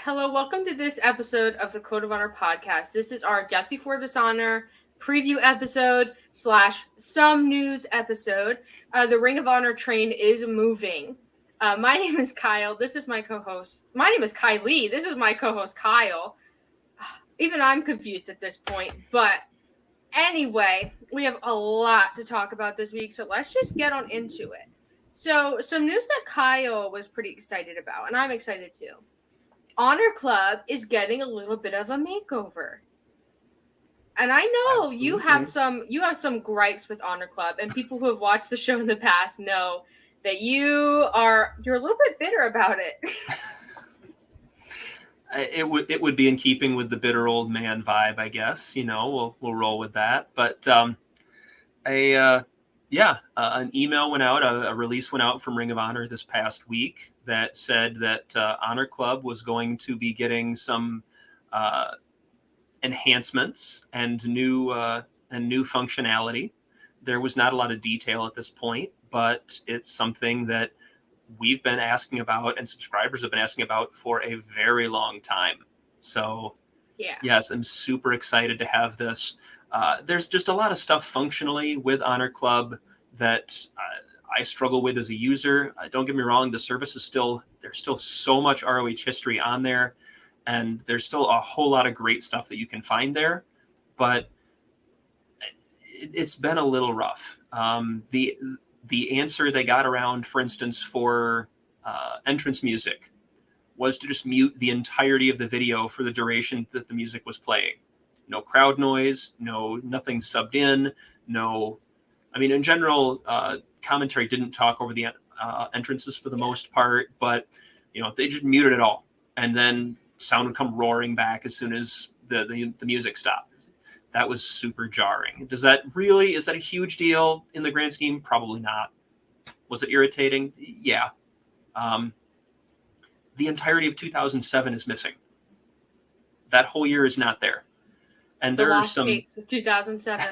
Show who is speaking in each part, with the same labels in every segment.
Speaker 1: Hello, welcome to this episode of the Code of Honor podcast. This is our Death Before Dishonor preview episode / some news episode. The Ring of Honor train is moving. My name is Kyle. This is my co-host. My name is Kylie. This is my co-host Kyle. Even I'm confused at this point, but anyway, we have a lot to talk about this week, so let's just get on into it. So, some news that Kyle was pretty excited about, and I'm excited too. Honor Club is getting a little bit of a makeover. And I know
Speaker 2: Absolutely.
Speaker 1: you have some gripes with Honor Club, and people who have watched the show in the past know that you're a little bit bitter about it.
Speaker 2: It would be in keeping with the bitter old man vibe, I guess. We'll roll with that. But an email went out, a release went out from Ring of Honor this past week that said that Honor Club was going to be getting some enhancements and new functionality. There was not a lot of detail at this point, but it's something that we've been asking about and subscribers have been asking about for a very long time. So
Speaker 1: Yeah.
Speaker 2: Yes, I'm super excited to have this. There's just a lot of stuff functionally with Honor Club that I struggle with as a user. Don't get me wrong, the service there's still so much ROH history on there, and there's still a whole lot of great stuff that you can find there, but it's been a little rough. The answer they got around, for instance, for entrance music was to just mute the entirety of the video for the duration that the music was playing. No crowd noise, nothing subbed in, in general, commentary didn't talk over the entrances for the most part, but, they just muted it all. And then sound would come roaring back as soon as the music stopped. That was super jarring. Is that a huge deal in the grand scheme? Probably not. Was it irritating? Yeah. The entirety of 2007 is missing. That whole year is not there. And there are some
Speaker 1: tapes of 2007.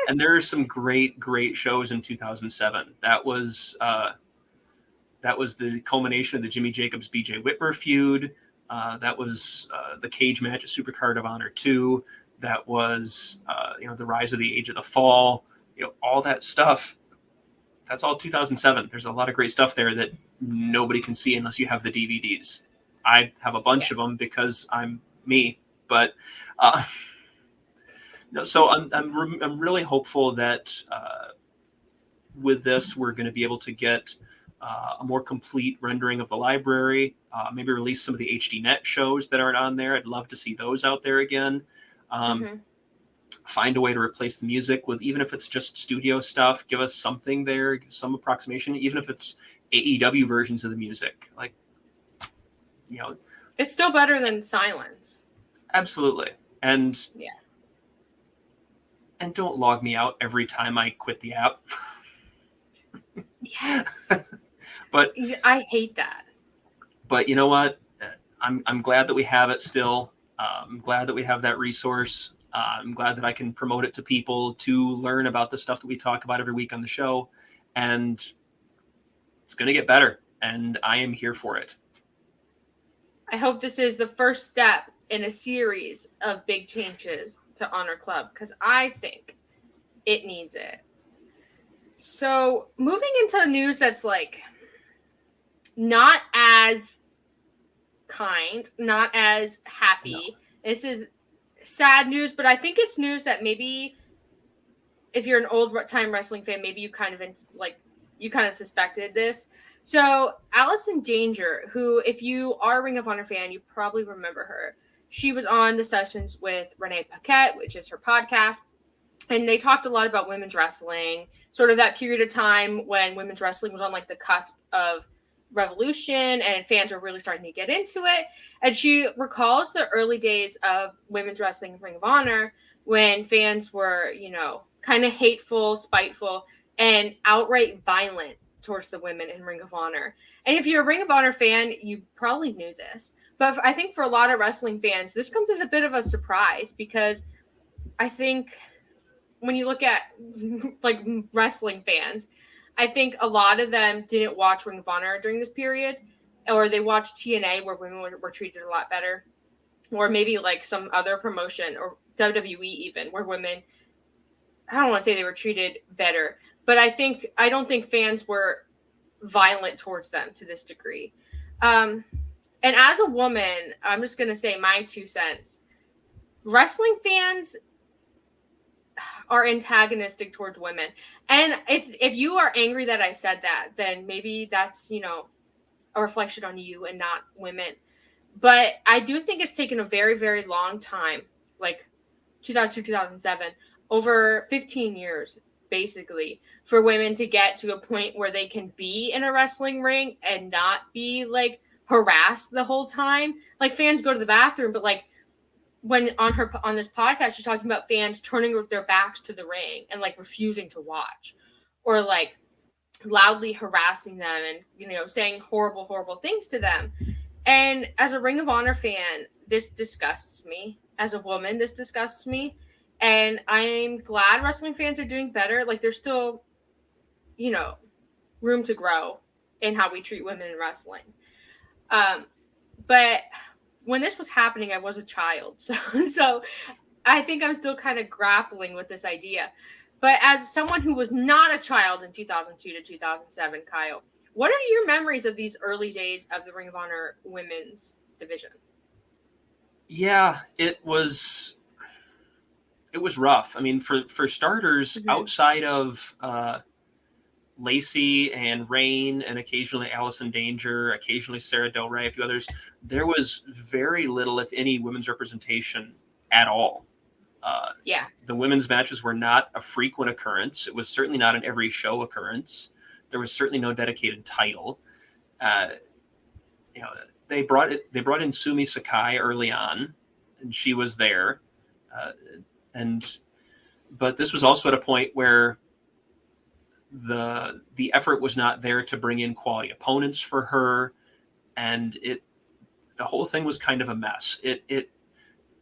Speaker 2: And there are some great shows in 2007. That was the culmination of the Jimmy Jacobs BJ Whitmer feud. That was the cage match at Supercard of Honor 2. That was the rise of the Age of the Fall. All that stuff. That's all 2007. There's a lot of great stuff there that nobody can see unless you have the DVDs. I have a bunch of them because I'm me, but so I'm really hopeful that with this we're going to be able to get a more complete rendering of the library. Maybe release some of the HDNet shows that aren't on there. I'd love to see those out there again. Find a way to replace the music with, even if it's just studio stuff, give us something there, some approximation, even if it's AEW versions of the music.
Speaker 1: It's still better than silence.
Speaker 2: Absolutely. And don't log me out every time I quit the app.
Speaker 1: Yes.
Speaker 2: But
Speaker 1: I hate that.
Speaker 2: But you know what? I'm glad that we have it still. I'm glad that we have that resource. I'm glad that I can promote it to people to learn about the stuff that we talk about every week on the show. And it's going to get better. And I am here for it.
Speaker 1: I hope this is the first step in a series of big changes to Honor Club, because I think it needs it. So moving into news that's not as kind, not as happy. No. This is sad news, but I think it's news that maybe if you're an old time wrestling fan, maybe you kind of suspected this. So Alison Danger, who, if you are a Ring of Honor fan, you probably remember her. She was on the sessions with Renee Paquette, which is her podcast, and they talked a lot about women's wrestling, sort of that period of time when women's wrestling was on the cusp of revolution and fans were really starting to get into it. And she recalls the early days of women's wrestling in Ring of Honor when fans were, kind of hateful, spiteful, and outright violent towards the women in Ring of Honor. And if you're a Ring of Honor fan, you probably knew this. But I think for a lot of wrestling fans, this comes as a bit of a surprise, because I think when you look at wrestling fans, I think a lot of them didn't watch Ring of Honor during this period. or they watch TNA where women were treated a lot better, or maybe like some other promotion or WWE even where women, I don't want to say they were treated better, but I don't think fans were violent towards them to this degree. And as a woman, I'm just going to say my 2 cents. Wrestling fans are antagonistic towards women. And if you are angry that I said that, then maybe that's, a reflection on you and not women. But I do think it's taken a very, very long time, like 2002, 2007, over 15 years, basically, for women to get to a point where they can be in a wrestling ring and not be, like, harassed the whole time. Like, fans go to the bathroom, but, like, when on this podcast, she's talking about fans turning their backs to the ring and, like, refusing to watch. Or, like, loudly harassing them and, saying horrible, horrible things to them. And as a Ring of Honor fan, this disgusts me. As a woman, this disgusts me. And I'm glad wrestling fans are doing better. Like, there's still, room to grow in how we treat women in wrestling. But when this was happening, I was a child. So I think I'm still kind of grappling with this idea. But as someone who was not a child in 2002 to 2007, Kyle, what are your memories of these early days of the Ring of Honor women's division?
Speaker 2: Yeah, it was rough. I mean, for starters, outside of Lacey and Rain and occasionally Alison Danger, occasionally Sarah Del Rey, a few others, there was very little, if any, women's representation at all. The women's matches were not a frequent occurrence. It was certainly not an every show occurrence. There was certainly no dedicated title. They brought in Sumi Sakai early on, and she was there. But this was also at a point where the effort was not there to bring in quality opponents for her, and the whole thing was kind of a mess.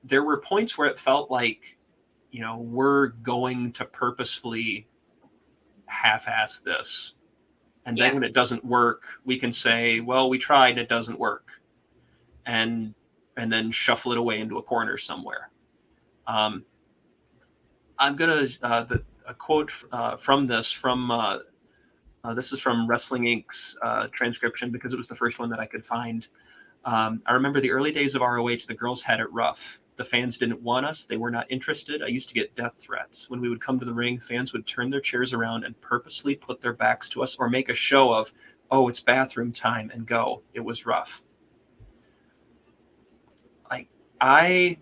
Speaker 2: There were points where it felt like, we're going to purposefully half-ass this. And then when it doesn't work, we can say, well, we tried and it doesn't work. And then shuffle it away into a corner somewhere. I'm going to, a quote from this is from Wrestling Inc.'s transcription, because it was the first one that I could find. I remember the early days of ROH, the girls had it rough. The fans didn't want us. They were not interested. I used to get death threats. When we would come to the ring, fans would turn their chairs around and purposely put their backs to us or make a show of, oh, it's bathroom time, and go. It was rough. I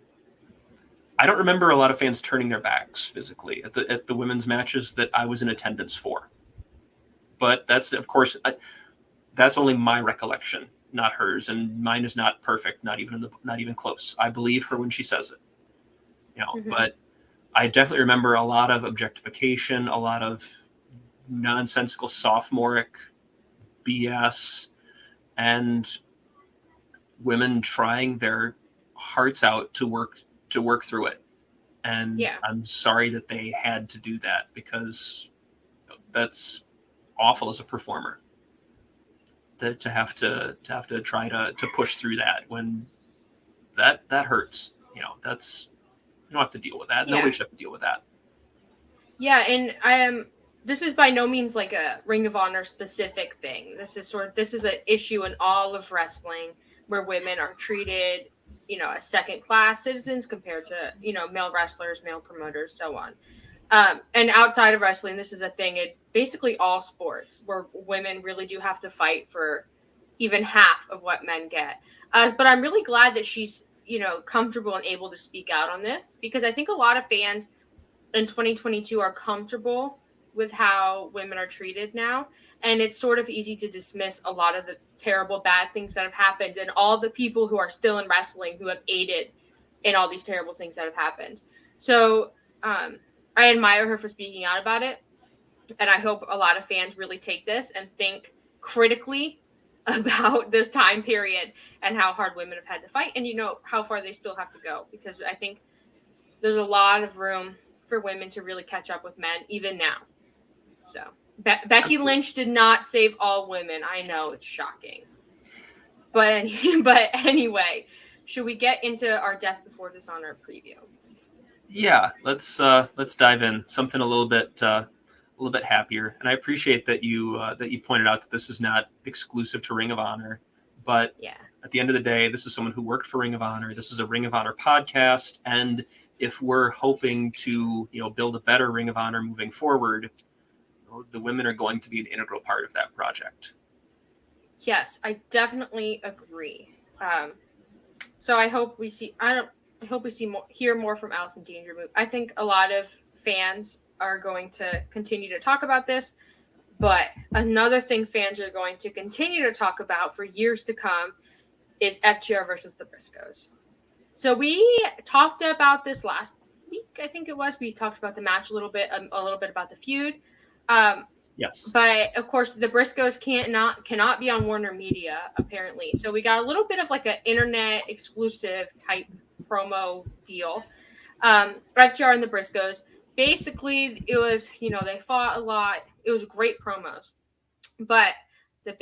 Speaker 2: don't remember a lot of fans turning their backs physically at the women's matches that I was in attendance for. But that's, of course, that's only my recollection, not hers, and mine is not perfect, not even close. I believe her when she says it, But I definitely remember a lot of objectification, a lot of nonsensical sophomoric BS, and women trying their hearts out to work through it. And I'm sorry that they had to do that, because that's awful as a performer. To have to try to push through that when that hurts. That's, you don't have to deal with that. Nobody should have to deal with that. Yeah,
Speaker 1: and this is by no means like a Ring of Honor specific thing. This is an issue in all of wrestling where women are treated, as second class citizens compared to, male wrestlers, male promoters, so on. And outside of wrestling, this is a thing in basically all sports where women really do have to fight for even half of what men get. But I'm really glad that she's, comfortable and able to speak out on this, because I think a lot of fans in 2022 are comfortable with how women are treated now. And it's sort of easy to dismiss a lot of the terrible, bad things that have happened and all the people who are still in wrestling who have aided in all these terrible things that have happened. So I admire her for speaking out about it. And I hope a lot of fans really take this and think critically about this time period and how hard women have had to fight and, how far they still have to go. Because I think there's a lot of room for women to really catch up with men, even now. So Becky Lynch did not save all women. I know, it's shocking. But anyway, should we get into our Death Before Dishonor preview?
Speaker 2: Yeah, let's dive in. Something a little bit happier. And I appreciate that you pointed out that this is not exclusive to Ring of Honor, but
Speaker 1: yeah,
Speaker 2: at the end of the day, this is someone who worked for Ring of Honor. This is a Ring of Honor podcast, and if we're hoping to build a better Ring of Honor moving forward, the women are going to be an integral part of that project.
Speaker 1: Yes, I definitely agree. So I hope we see. Hear more from Alison Danger. I think a lot of fans are going to continue to talk about this, but another thing fans are going to continue to talk about for years to come is FTR versus the Briscoes. So we talked about this last week. I think it was. We talked about the match a little bit about the feud.
Speaker 2: Yes.
Speaker 1: But of course, the Briscoes cannot be on Warner Media apparently. So we got a little bit of like an internet exclusive type promo deal. FTR and the Briscoes. Basically, it was they fought a lot. It was great promos, but the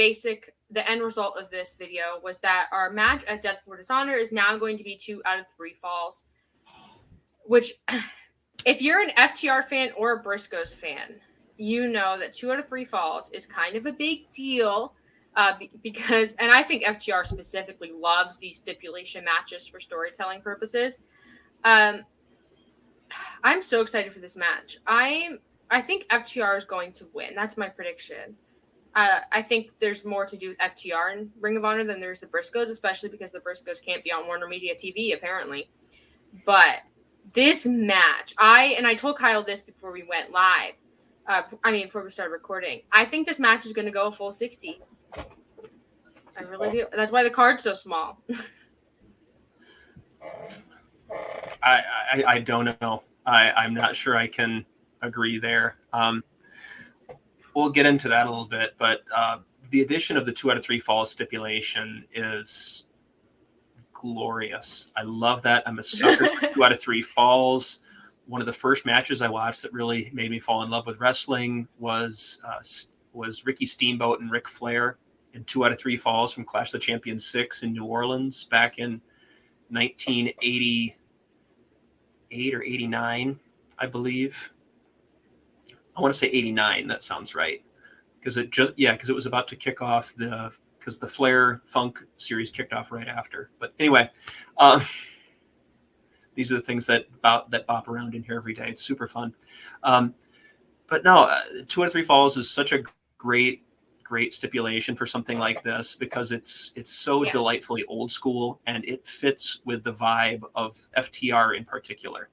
Speaker 1: end result of this video was that our match at Death Before Dishonor is now going to be 2 out of 3 falls. Which, if you're an FTR fan or a Briscoes fan, you know that 2 out of 3 falls is kind of a big deal because, and I think FTR specifically loves these stipulation matches for storytelling purposes. I'm so excited for this match. I think FTR is going to win. That's my prediction. I think there's more to do with FTR in Ring of Honor than there's the Briscoes, especially because the Briscoes can't be on Warner Media TV, apparently. But this match, I told Kyle this before we went live. Before we started recording. I think this match is going to go a full 60. I really do. That's why the card's so small.
Speaker 2: I don't know. I'm not sure I can agree there. We'll get into that a little bit, but the addition of the 2 out of 3 falls stipulation is glorious. I love that. I'm a sucker for 2 out of 3 falls. One of the first matches I watched that really made me fall in love with wrestling was Ricky Steamboat and Ric Flair in 2 out of 3 falls from Clash of the Champions 6 in New Orleans back in 1988 or 89, I believe. I want to say 89. That sounds right. Because it was about to kick off because the Flair Funk series kicked off right after. But anyway, these are the things that bop around in here every day. It's super fun. But no, 2 out of 3 falls is such a great stipulation for something like this because it's so delightfully old school and it fits with the vibe of FTR in particular.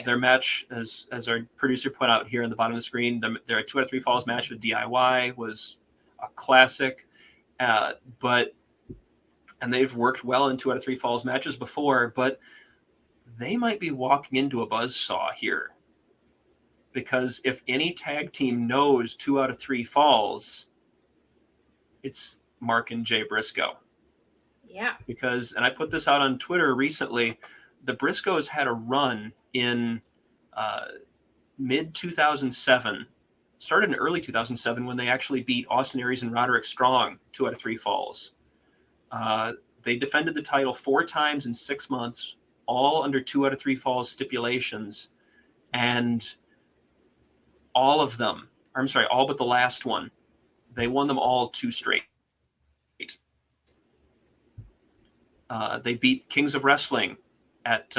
Speaker 2: Their match, as our producer put out here on the bottom of the screen, their 2 out of 3 falls match with DIY was a classic. And they've worked well in 2 out of 3 falls matches before, but they might be walking into a buzzsaw here. Because if any tag team knows 2 out of 3 falls, it's Mark and Jay Briscoe.
Speaker 1: Yeah.
Speaker 2: Because, and I put this out on Twitter recently, the Briscoes had a run in mid-2007, started in early 2007 when they actually beat Austin Aries and Roderick Strong 2 out of 3 falls. They defended the title 4 times in 6 months, all under 2 out of 3 falls stipulations. And all but the last one, they won them all 2 straight. They beat Kings of Wrestling at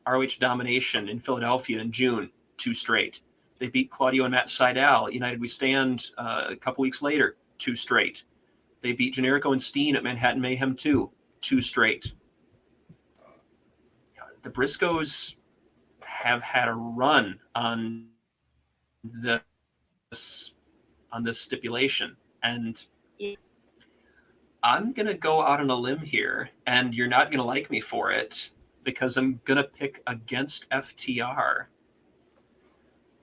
Speaker 2: ROH Domination in Philadelphia in June, 2 straight. They beat Claudio and Matt Sydal at United We Stand a couple weeks later, 2 straight. They beat Generico and Steen at Manhattan Mayhem 2 straight. The Briscoes have had a run on this stipulation, and I'm going to go out on a limb here, and you're not going to like me for it, because I'm going to pick against FTR.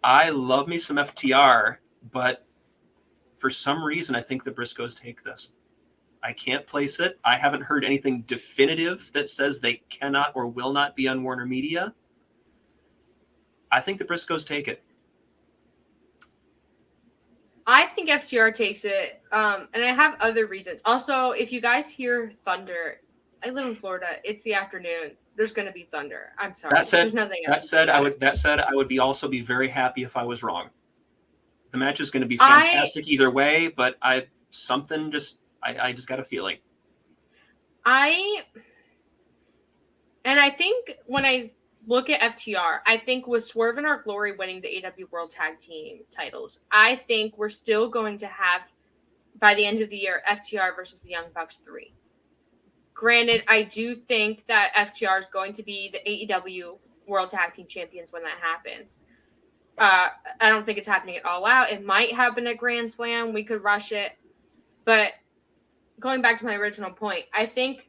Speaker 2: I love me some FTR, but for some reason, I think the Briscoes take this. I can't place it. I haven't heard anything definitive that says they cannot or will not be on Warner Media. I think the Briscoes take it.
Speaker 1: I think FTR takes it, and I have other reasons. Also, if you guys hear thunder, I live in Florida. It's the afternoon. There's going to be thunder. I'm sorry. There's nothing I can do about it.
Speaker 2: That said, I would also be very happy if I was wrong. The match is going to be fantastic either way, but I just got a feeling.
Speaker 1: I think when I look at FTR, I think with Swerve and Our Glory winning the AEW World Tag Team titles, I think we're still going to have, by the end of the year, FTR versus the Young Bucks 3. Granted, I do think that FTR is going to be the AEW World Tag Team Champions when that happens. I don't think it's happening at All Out. It might happen at Grand Slam. We could rush it. But going back to my original point, I think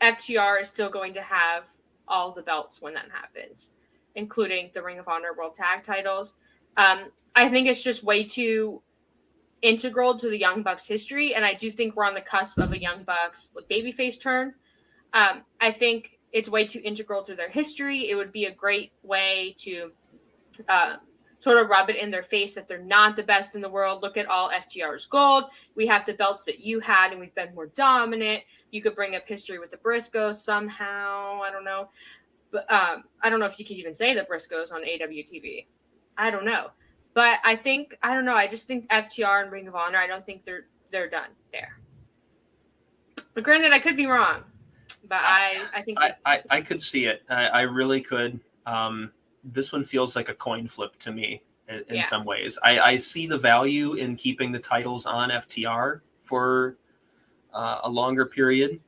Speaker 1: FTR is still going to have all the belts when that happens, including the Ring of Honor World Tag titles. I think it's just way too integral to the Young Bucks history, and I do think we're on the cusp of a Young Bucks babyface turn. I think it's way too integral to their history. It would be a great way to sort of rub it in their face that they're not the best in the world. Look at all FTR's gold. We have the belts that you had, and we've been more dominant. You could bring up history with the Briscoes somehow. I don't know. But I don't know if you could even say the Briscoes on AWTV. I don't know. But I don't know. I just think FTR and Ring of Honor, I don't think they're done there. But granted, I could be wrong. But I think
Speaker 2: I could see it. I really could. This one feels like a coin flip to me in some ways. I see the value in keeping the titles on FTR for a longer period,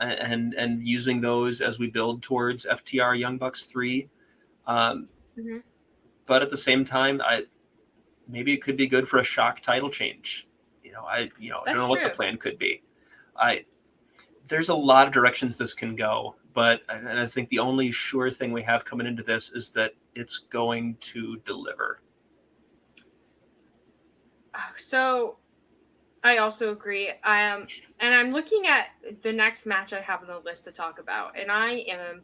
Speaker 2: and using those as we build towards FTR Young Bucks 3. But at the same time, maybe it could be good for a shock title change. I don't know what the plan could be. There's a lot of directions this can go, but I think the only sure thing we have coming into this is that it's going to deliver.
Speaker 1: So I also agree. And I'm looking at the next match I have on the list to talk about, and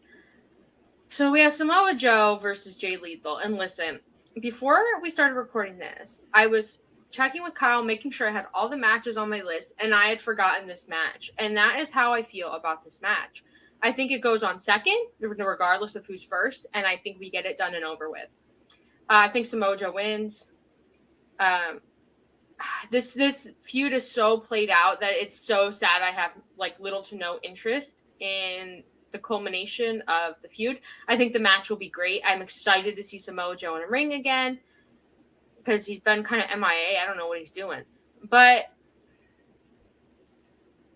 Speaker 1: so we have Samoa Joe versus Jay Lethal. And listen, before we started recording this, I was checking with Kyle, making sure I had all the matches on my list, and I had forgotten this match. And that is how I feel about this match. I think it goes on second, regardless of who's first, and I think we get it done and over with. I think Samoa Joe wins. This feud is so played out that it's so sad I have little to no interest in the culmination of the feud. I think the match will be great. I'm excited to see Samoa Joe in a ring again because he's been kind of MIA. I don't know what he's doing. But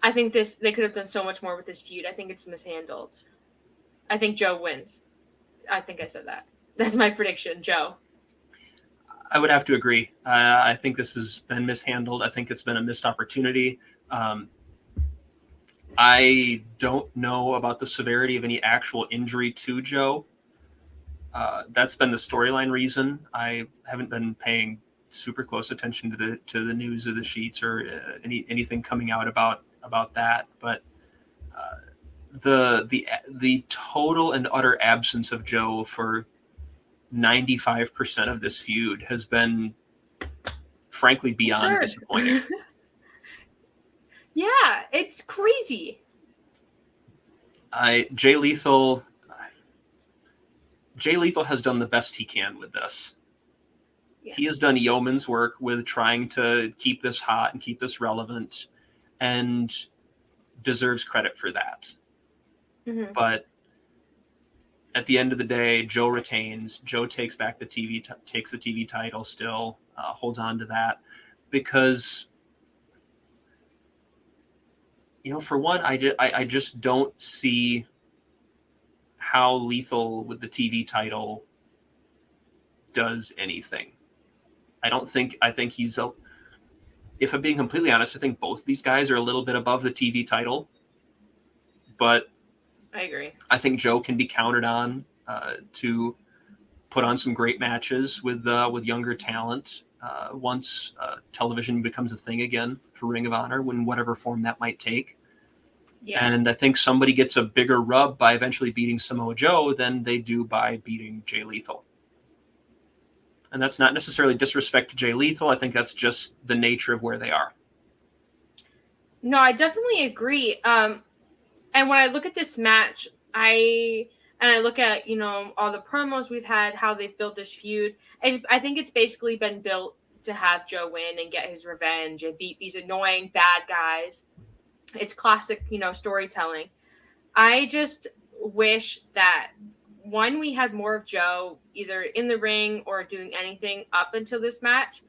Speaker 1: I think they could have done so much more with this feud. I think it's mishandled. I think Joe wins. I think I said that. That's my prediction, Joe.
Speaker 2: I would have to agree. I think this has been mishandled. I think it's been a missed opportunity. I don't know about the severity of any actual injury to Joe. That's been the storyline reason. I haven't been paying super close attention to the news of the sheets or anything coming out about that. But the total and utter absence of Joe for 95% of this feud has been, frankly, beyond disappointing.
Speaker 1: Yeah, it's crazy.
Speaker 2: Jay Lethal has done the best he can with this. Yeah. He has done yeoman's work with trying to keep this hot and keep this relevant, and deserves credit for that. Mm-hmm. But at the end of the day, Joe retains. Joe takes back takes the TV title still, holds on to that because, for one, I just don't see how Lethal with the TV title does anything. I think he's if I'm being completely honest, I think both these guys are a little bit above the TV title, but
Speaker 1: I agree.
Speaker 2: I think Joe can be counted on to put on some great matches with younger talent once television becomes a thing again for Ring of Honor, in whatever form that might take. Yeah. And I think somebody gets a bigger rub by eventually beating Samoa Joe than they do by beating Jay Lethal. And that's not necessarily disrespect to Jay Lethal. I think that's just the nature of where they are.
Speaker 1: No, I definitely agree. And when I look at this match, I look at, all the promos we've had, how they've built this feud. I think it's basically been built to have Joe win and get his revenge and beat these annoying bad guys. It's classic, storytelling. I just wish that, one, we had more of Joe either in the ring or doing anything up until this match.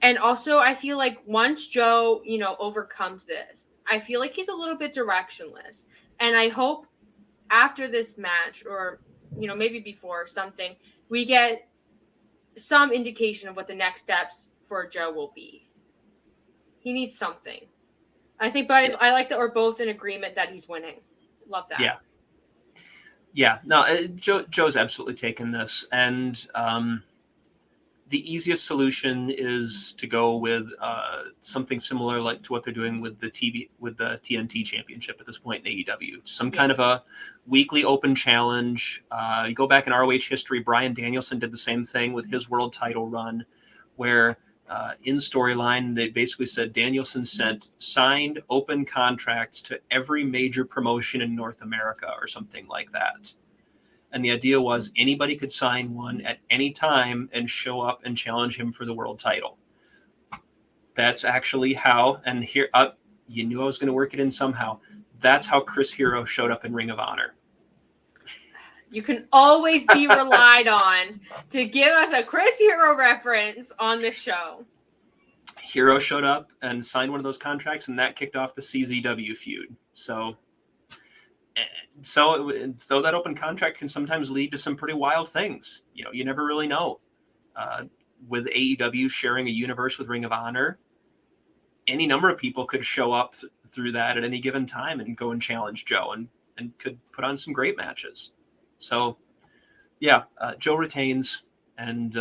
Speaker 1: And also, I feel like once Joe, overcomes this, I feel like he's a little bit directionless. And I hope after this match, or, maybe before something, we get some indication of what the next steps for Joe will be. He needs something. I think, but I like that we're both in agreement that he's winning. Love that.
Speaker 2: Yeah. Yeah. No, Joe's absolutely taken this. And the easiest solution is to go with something similar like to what they're doing with the TNT championship at this point in AEW. Some kind of a weekly open challenge. You go back in ROH history, Bryan Danielson did the same thing with his world title run, where in storyline, they basically said Danielson sent signed open contracts to every major promotion in North America or something like that. And the idea was anybody could sign one at any time and show up and challenge him for the world title. That's actually how, and here, you knew I was going to work it in somehow. That's how Chris Hero showed up in Ring of Honor.
Speaker 1: You can always be relied on to give us a Chris Hero reference on the show.
Speaker 2: Hero showed up and signed one of those contracts, and that kicked off the CZW feud. So that open contract can sometimes lead to some pretty wild things. You never really know. With AEW sharing a universe with Ring of Honor, any number of people could show up through that at any given time and go and challenge Joe and could put on some great matches. So, yeah, Joe retains, and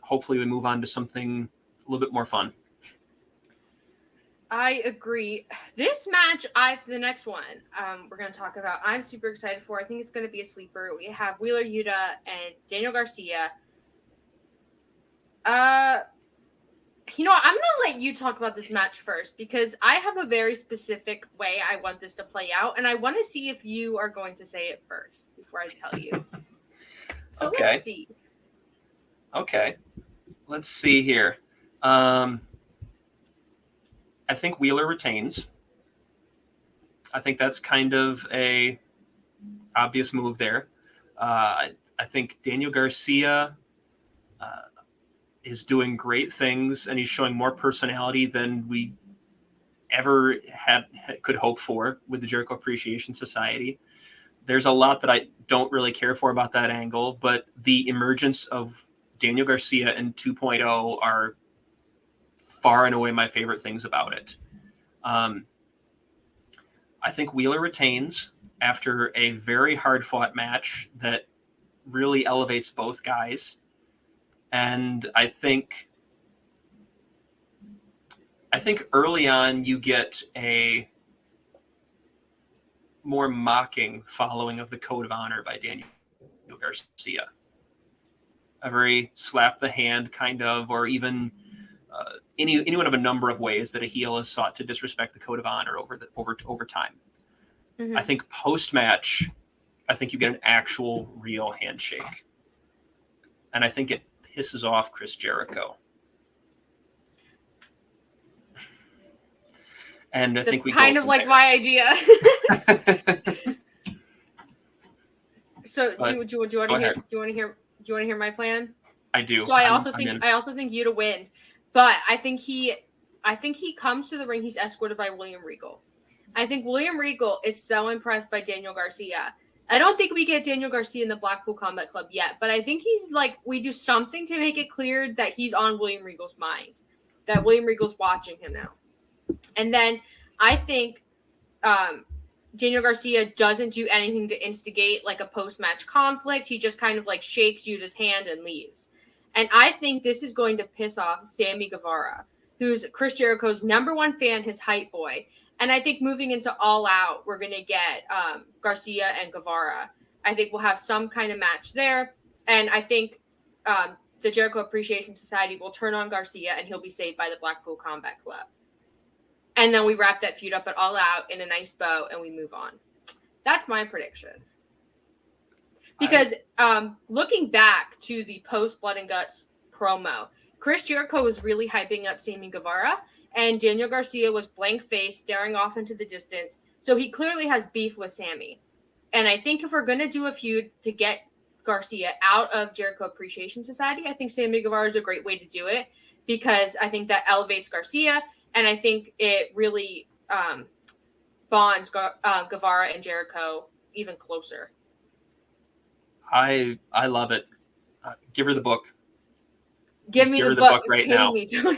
Speaker 2: hopefully we move on to something a little bit more fun.
Speaker 1: I agree. This match, the next one we're going to talk about, I'm super excited for. I think it's going to be a sleeper. We have Wheeler Yuta and Daniel Garcia. I'm going to let you talk about this match first, because I have a very specific way I want this to play out, and I want to see if you are going to say it first before I tell you. So
Speaker 2: Okay.
Speaker 1: Let's see.
Speaker 2: Okay. Let's see here. I think Wheeler retains. I think that's kind of a obvious move there. I think Daniel Garcia is doing great things, and he's showing more personality than we ever could hope for with the Jericho Appreciation Society. There's a lot that I don't really care for about that angle, but the emergence of Daniel Garcia in 2.0 are far and away my favorite things about it. I think Wheeler retains after a very hard-fought match that really elevates both guys. And I think early on you get a more mocking following of the Code of Honor by Daniel Garcia. A very slap the hand kind of, or even any one of a number of ways that a heel has sought to disrespect the Code of Honor over time. Mm-hmm. I think post-match, I think you get an actual real handshake. And I think it pisses off Chris Jericho. And I think we
Speaker 1: kind of like there. My idea. So do you want to hear my plan?
Speaker 2: I do.
Speaker 1: So I also think Yuta wins, but I think he comes to the ring. He's escorted by William Regal. I think William Regal is so impressed by Daniel Garcia. I don't think we get Daniel Garcia in the Blackpool Combat Club yet, but I think he's like, we do something to make it clear that he's on William Regal's mind, that William Regal's watching him now. And then I think Daniel Garcia doesn't do anything to instigate like a post-match conflict. He just kind of like shakes Yuta's hand and leaves. And I think this is going to piss off Sammy Guevara, who's Chris Jericho's #1 fan, his hype boy. And I think moving into All Out, we're going to get Garcia and Guevara. I think we'll have some kind of match there. And I think the Jericho Appreciation Society will turn on Garcia and he'll be saved by the Blackpool Combat Club. And then we wrap that feud up at All Out in a nice bow and we move on. That's my prediction. Because looking back to the post Blood and Guts promo, Chris Jericho was really hyping up Sammy Guevara, and Daniel Garcia was blank-faced, staring off into the distance. So he clearly has beef with Sammy. And I think if we're going to do a feud to get Garcia out of Jericho Appreciation Society, I think Sammy Guevara is a great way to do it, because I think that elevates Garcia, and I think it really bonds Guevara and Jericho even closer.
Speaker 2: I love it. Give her the book.
Speaker 1: Give me the book
Speaker 2: right now.
Speaker 1: Me, Tony.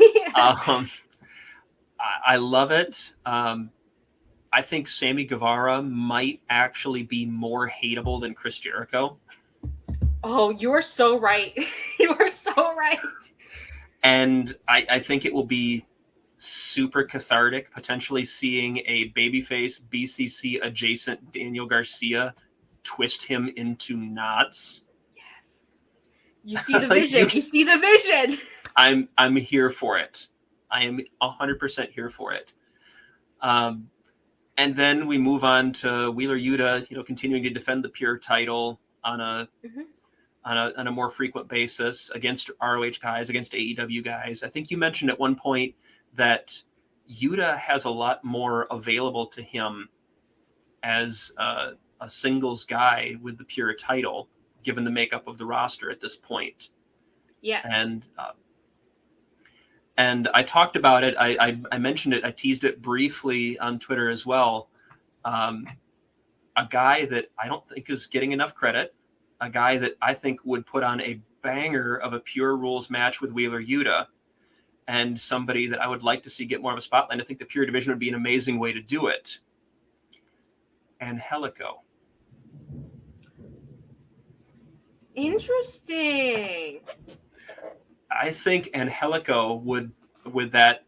Speaker 2: I love it. I think Sammy Guevara might actually be more hateable than Chris Jericho.
Speaker 1: Oh, you're so right. You are so right.
Speaker 2: And I think it will be super cathartic, potentially seeing a babyface BCC adjacent Daniel Garcia twist him into knots.
Speaker 1: Yes. You see the vision. You see the vision.
Speaker 2: I'm here for it. I am 100% here for it. And then we move on to Wheeler Yuta, continuing to defend the Pure title on a more frequent basis against ROH guys, against AEW guys. I think you mentioned at one point that Yuta has a lot more available to him as a singles guy with the Pure title, given the makeup of the roster at this point.
Speaker 1: Yeah.
Speaker 2: And I talked about it. I mentioned it. I teased it briefly on Twitter as well. A guy that I don't think is getting enough credit, a guy that I think would put on a banger of a Pure Rules match with Wheeler Yuta, and somebody that I would like to see get more of a spotlight. I think the Pure division would be an amazing way to do it. Angelico.
Speaker 1: Interesting.
Speaker 2: I think Angelico would, with that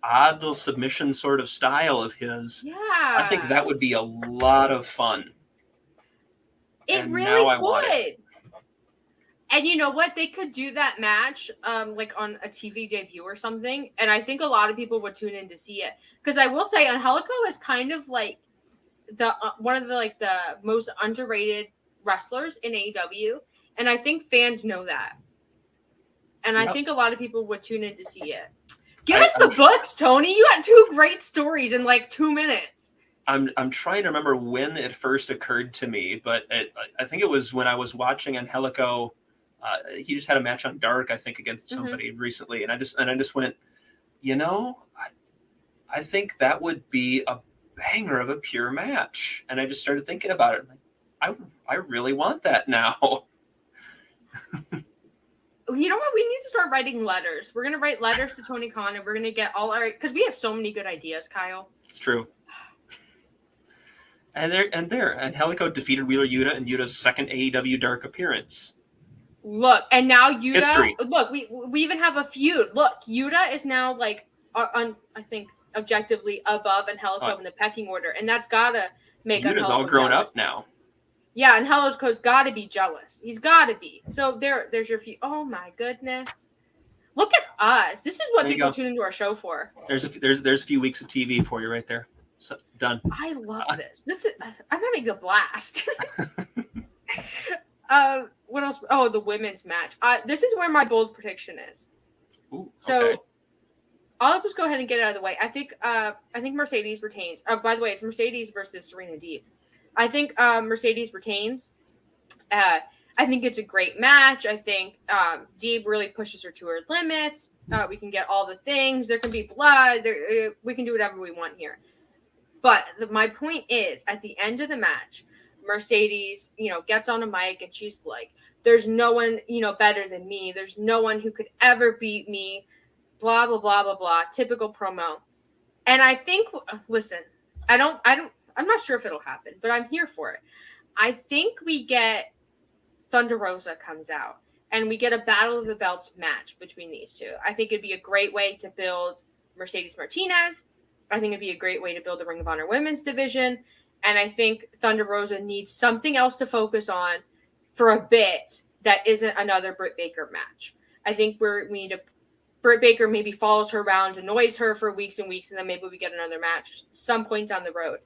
Speaker 2: odd little submission sort of style of his, I think that would be a lot of fun.
Speaker 1: It really would. And you know what? They could do that match like on a TV debut or something. And I think a lot of people would tune in to see it. Because I will say Angelico is kind of like the one of the most underrated wrestlers in AEW. And I think fans know that. And I think a lot of people would tune in to see it. Give us the books, Tony. You had 2 great stories in 2 minutes.
Speaker 2: I'm trying to remember when it first occurred to me, but I think it was when I was watching Angelico. He just had a match on Dark, I think, against somebody recently, and I just went, I think that would be a banger of a Pure match, and I just started thinking about it. I really want that now.
Speaker 1: You know what? We need to start writing letters. We're gonna write letters to Tony Khan, and we're gonna get all our, because we have so many good ideas, Kyle.
Speaker 2: It's true. And Angelico defeated Wheeler Yuta in Yuta's second AEW Dark appearance.
Speaker 1: Look, and now Yuta.
Speaker 2: History.
Speaker 1: Look, we even have a feud. Look, Yuta is now I think objectively above Angelico in the pecking order, and that's gotta make
Speaker 2: Yuta's all grown up now.
Speaker 1: Yeah, and Angelico's gotta be jealous. He's gotta be. So there's your feud. Oh my goodness! Look at us. This is what people tune into our show for.
Speaker 2: There's a few weeks of TV for you right there. So, done.
Speaker 1: I love this. I'm having a blast. What else? Oh, the women's match. This is where my bold prediction is.
Speaker 2: Ooh, okay.
Speaker 1: So I'll just go ahead and get it out of the way. I think Mercedes retains. By the way, it's Mercedes versus Serena Deeb. I think Mercedes retains. I think it's a great match. I think Deeb really pushes her to her limits. We can get all the things. There can be blood. We can do whatever we want here. But my point is, at the end of the match, Mercedes, gets on a mic and she's like, there's no one, better than me. There's no one who could ever beat me. Blah, blah, blah, blah, blah. Typical promo. And I think, listen, I'm not sure if it'll happen, but I'm here for it. I think we get Thunder Rosa comes out and we get a Battle of the Belts match between these two. I think it'd be a great way to build Mercedes Martinez. I think it'd be a great way to build the Ring of Honor women's division. And I think Thunder Rosa needs something else to focus on for a bit that isn't another Britt Baker match. I think we need a Britt Baker maybe follows her around, annoys her for weeks and weeks, and then maybe we get another match some point down the road.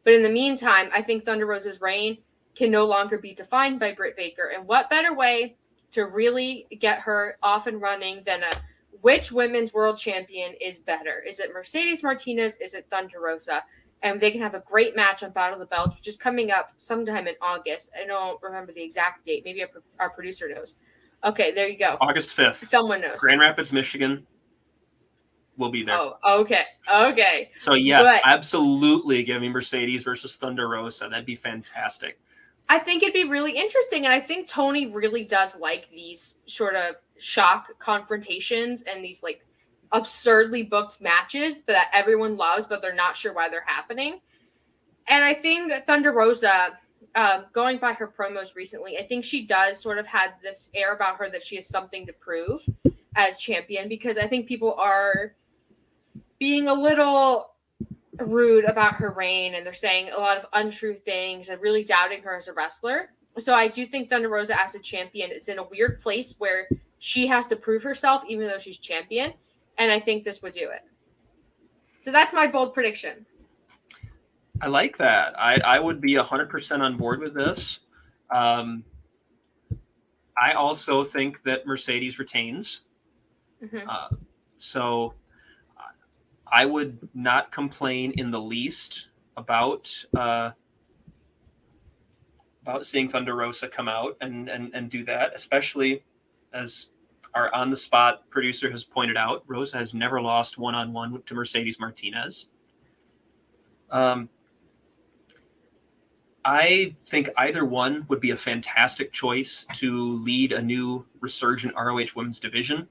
Speaker 1: But in the meantime, I think Thunder Rosa's reign can no longer be defined by Britt Baker. And what better way to really get her off and running than which women's world champion is better? Is it Mercedes Martinez? Is it Thunder Rosa? And they can have a great match on Battle of the Belts, which is coming up sometime in August. I don't remember the exact date. Maybe our producer knows. Okay, there you go.
Speaker 2: August 5th.
Speaker 1: Someone knows.
Speaker 2: Grand Rapids, Michigan. We'll be there.
Speaker 1: Oh, okay.
Speaker 2: So, yes, absolutely give me Mercedes versus Thunder Rosa. That'd be fantastic.
Speaker 1: I think it'd be really interesting, and I think Tony really does like these sort of shock confrontations and these, like, absurdly booked matches that everyone loves, but they're not sure why they're happening. And I think Thunder Rosa, going by her promos recently, I think she does sort of had this air about her that she has something to prove as champion, because I think people are being a little rude about her reign, and they're saying a lot of untrue things and really doubting her as a wrestler. So I do think Thunder Rosa as a champion is in a weird place where she has to prove herself even though she's champion, and I think this would do it. So that's my bold prediction.
Speaker 2: I like that. I would be 100% on board with this. I also think that Mercedes retains.
Speaker 1: Mm-hmm.
Speaker 2: So I would not complain in the least about seeing Thunder Rosa come out and do that, especially as our on-the-spot producer has pointed out, Rosa has never lost one-on-one to Mercedes Martinez. I think either one would be a fantastic choice to lead a new resurgent ROH women's division.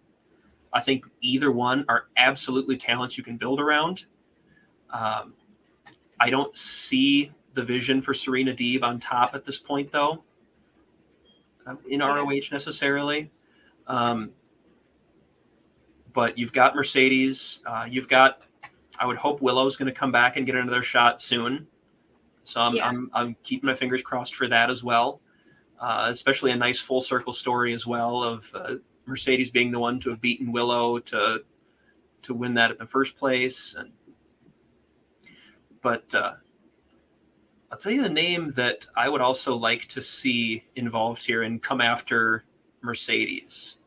Speaker 2: I think either one are absolutely talents you can build around. I don't see the vision for Serena Deeb on top at this point, though, in ROH necessarily. But you've got Mercedes. I would hope Willow's going to come back and get another shot soon. So I'm keeping my fingers crossed for that as well. Especially a nice full circle story as well of Mercedes being the one to have beaten Willow to win that in the first place. But I'll tell you the name that I would also like to see involved here and come after Mercedes.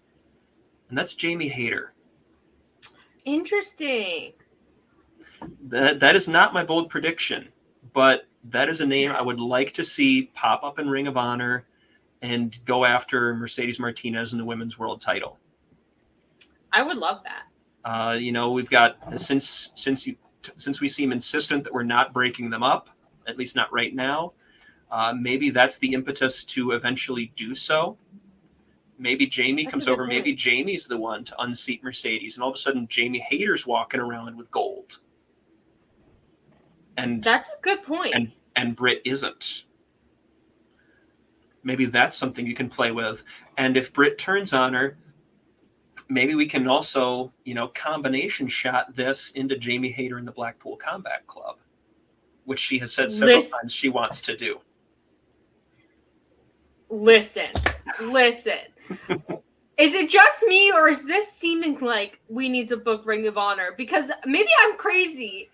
Speaker 2: And that's Jamie Hayter.
Speaker 1: Interesting.
Speaker 2: That is not my bold prediction, but that is a name I would like to see pop up in Ring of Honor and go after Mercedes Martinez in the women's world title.
Speaker 1: I would love that.
Speaker 2: We've got since we seem insistent that we're not breaking them up, at least not right now. Maybe that's the impetus to eventually do so. Maybe Jamie comes over. Maybe Jamie's the one to unseat Mercedes, and all of a sudden Jamie Hayter's walking around with gold. And
Speaker 1: that's a good point.
Speaker 2: And Britt isn't. Maybe that's something you can play with. And if Britt turns on her, maybe we can also, combination shot this into Jamie Hayter in the Blackpool Combat Club, which she has said several times she wants to do.
Speaker 1: Listen. Is it just me, or is this seeming like we need to book Ring of Honor? Because maybe I'm crazy,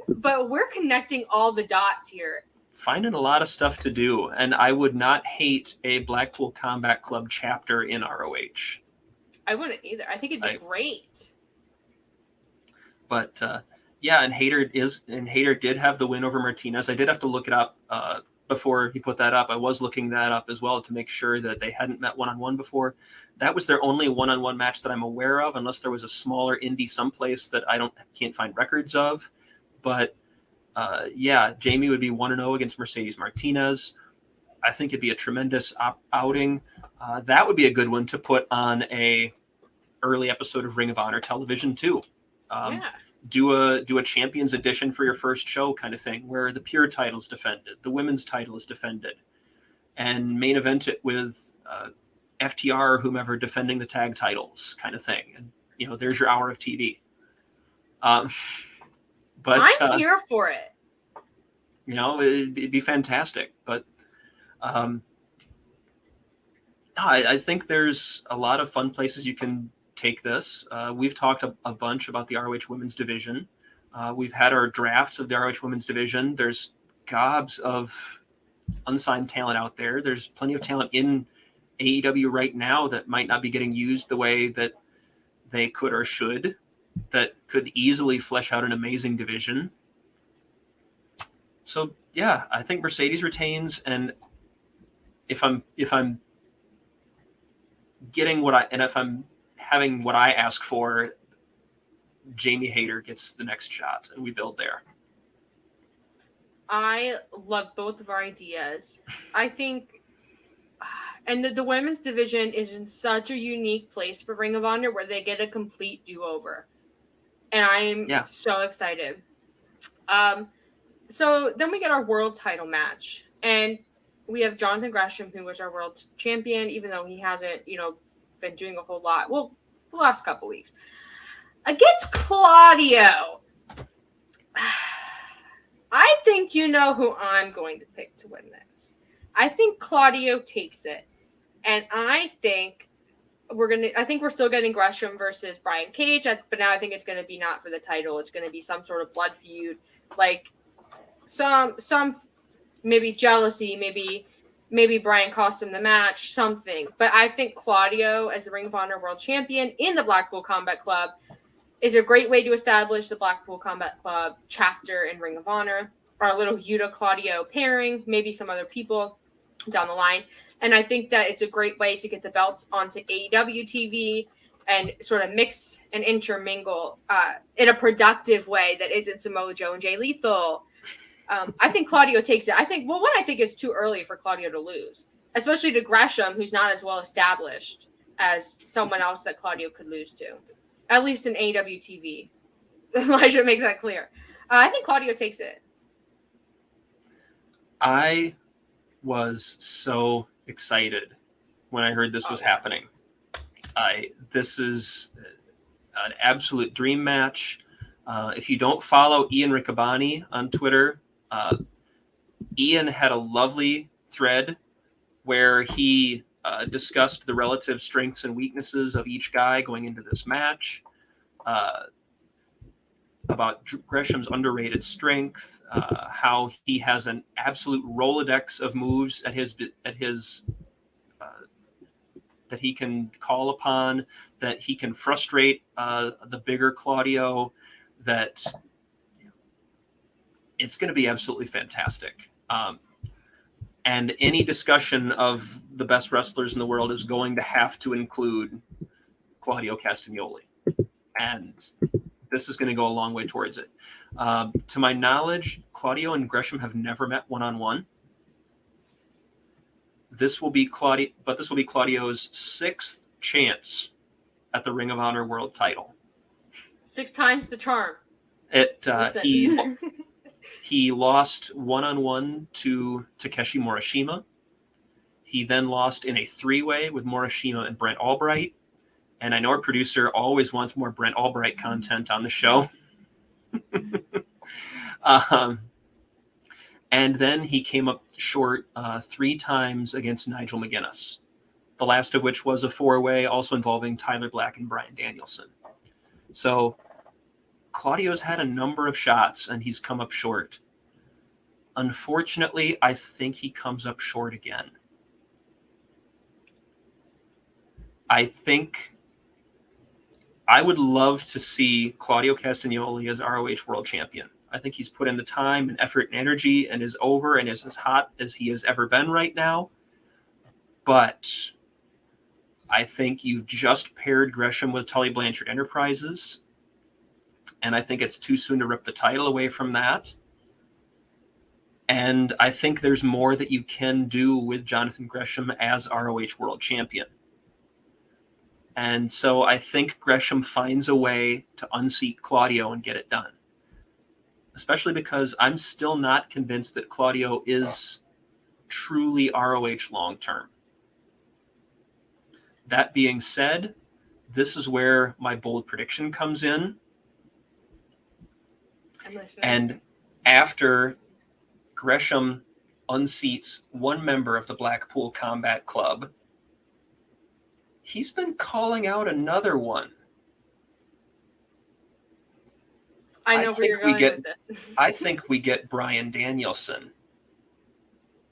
Speaker 1: but we're connecting all the dots here.
Speaker 2: Finding a lot of stuff to do, and I would not hate a Blackpool Combat Club chapter in ROH.
Speaker 1: I wouldn't either. I think it'd be great.
Speaker 2: But and Hayter did have the win over Martinez. I did have to look it up before he put that up. I was looking that up as well to make sure that they hadn't met one-on-one before. That was their only one-on-one match that I'm aware of, unless there was a smaller indie someplace that I can't find records of. But Jamie would be 1-0 against Mercedes Martinez. I think it'd be a tremendous outing. That would be a good one to put on a early episode of Ring of Honor television too. Do a Champions Edition for your first show kind of thing, where the pure title is defended, the women's title is defended, and main event it with FTR or whomever defending the tag titles kind of thing. And there's your hour of TV. But
Speaker 1: I'm here for it.
Speaker 2: It'd be fantastic. But I think there's a lot of fun places you can take this. We've talked a bunch about the ROH women's division. We've had our drafts of the ROH women's division. There's gobs of unsigned talent out there. There's plenty of talent in AEW right now that might not be getting used the way that they could or should, that could easily flesh out an amazing division. So yeah, I think Mercedes retains, and if I'm getting if I'm having what I ask for, Jamie Hayter gets the next shot, and we build there.
Speaker 1: I love both of our ideas. I think, and the women's division is in such a unique place for Ring of Honor where they get a complete do-over. And I'm so excited. So then we get our world title match. And we have Jonathan Gresham, who was our world champion, even though he hasn't, been doing a whole lot. Well, the last couple weeks. Against Claudio. I think you know who I'm going to pick to win this. I think Claudio takes it. And I think we're still getting Gresham versus Brian Cage, but now I think it's going to be not for the title. It's going to be some sort of blood feud, like some maybe jealousy, maybe Brian cost him the match, something. But I think Claudio, as the Ring of Honor World Champion in the Blackpool Combat Club, is a great way to establish the Blackpool Combat Club chapter in Ring of Honor. Our little Yuta Claudio pairing, maybe some other people down the line. And I think that it's a great way to get the belts onto AEW TV and sort of mix and intermingle in a productive way that isn't Samoa Joe and Jay Lethal. I think Claudio takes it. I think it's too early for Claudio to lose, especially to Gresham, who's not as well established as someone else that Claudio could lose to, at least in AEW TV. I should make that clear. I think Claudio takes it.
Speaker 2: I was so excited when I heard this was happening. This is an absolute dream match. If you don't follow Ian Riccaboni on Twitter, Ian had a lovely thread where he discussed the relative strengths and weaknesses of each guy going into this match, about Gresham's underrated strength, how he has an absolute Rolodex of moves at his that he can call upon, that he can frustrate the bigger Claudio, that it's going to be absolutely fantastic. And any discussion of the best wrestlers in the world is going to have to include Claudio Castagnoli. And this is going to go a long way towards it. To my knowledge, Claudio and Gresham have never met one-on-one. This will be Claudio's sixth chance at the Ring of Honor World Title.
Speaker 1: 6 times the charm.
Speaker 2: He lost one-on-one to Takeshi Morishima. He then lost in a 3-way with Morishima and Brent Albright. And I know our producer always wants more Brent Albright content on the show. And then he came up short 3 times against Nigel McGuinness, the last of which was a 4-way, also involving Tyler Black and Bryan Danielson. So Claudio's had a number of shots, and he's come up short. Unfortunately, I think he comes up short again. I think I would love to see Claudio Castagnoli as ROH World Champion. I think he's put in the time and effort and energy and is over and is as hot as he has ever been right now. But I think you've just paired Gresham with Tully Blanchard Enterprises, and I think it's too soon to rip the title away from that. And I think there's more that you can do with Jonathan Gresham as ROH World Champion. And so I think Gresham finds a way to unseat Claudio and get it done. Especially because I'm still not convinced that Claudio is truly ROH long-term. That being said, this is where my bold prediction comes in. And after Gresham unseats one member of the Blackpool Combat Club, He's been calling out another one.
Speaker 1: I know where you're going with this.
Speaker 2: I think we get Bryan Danielson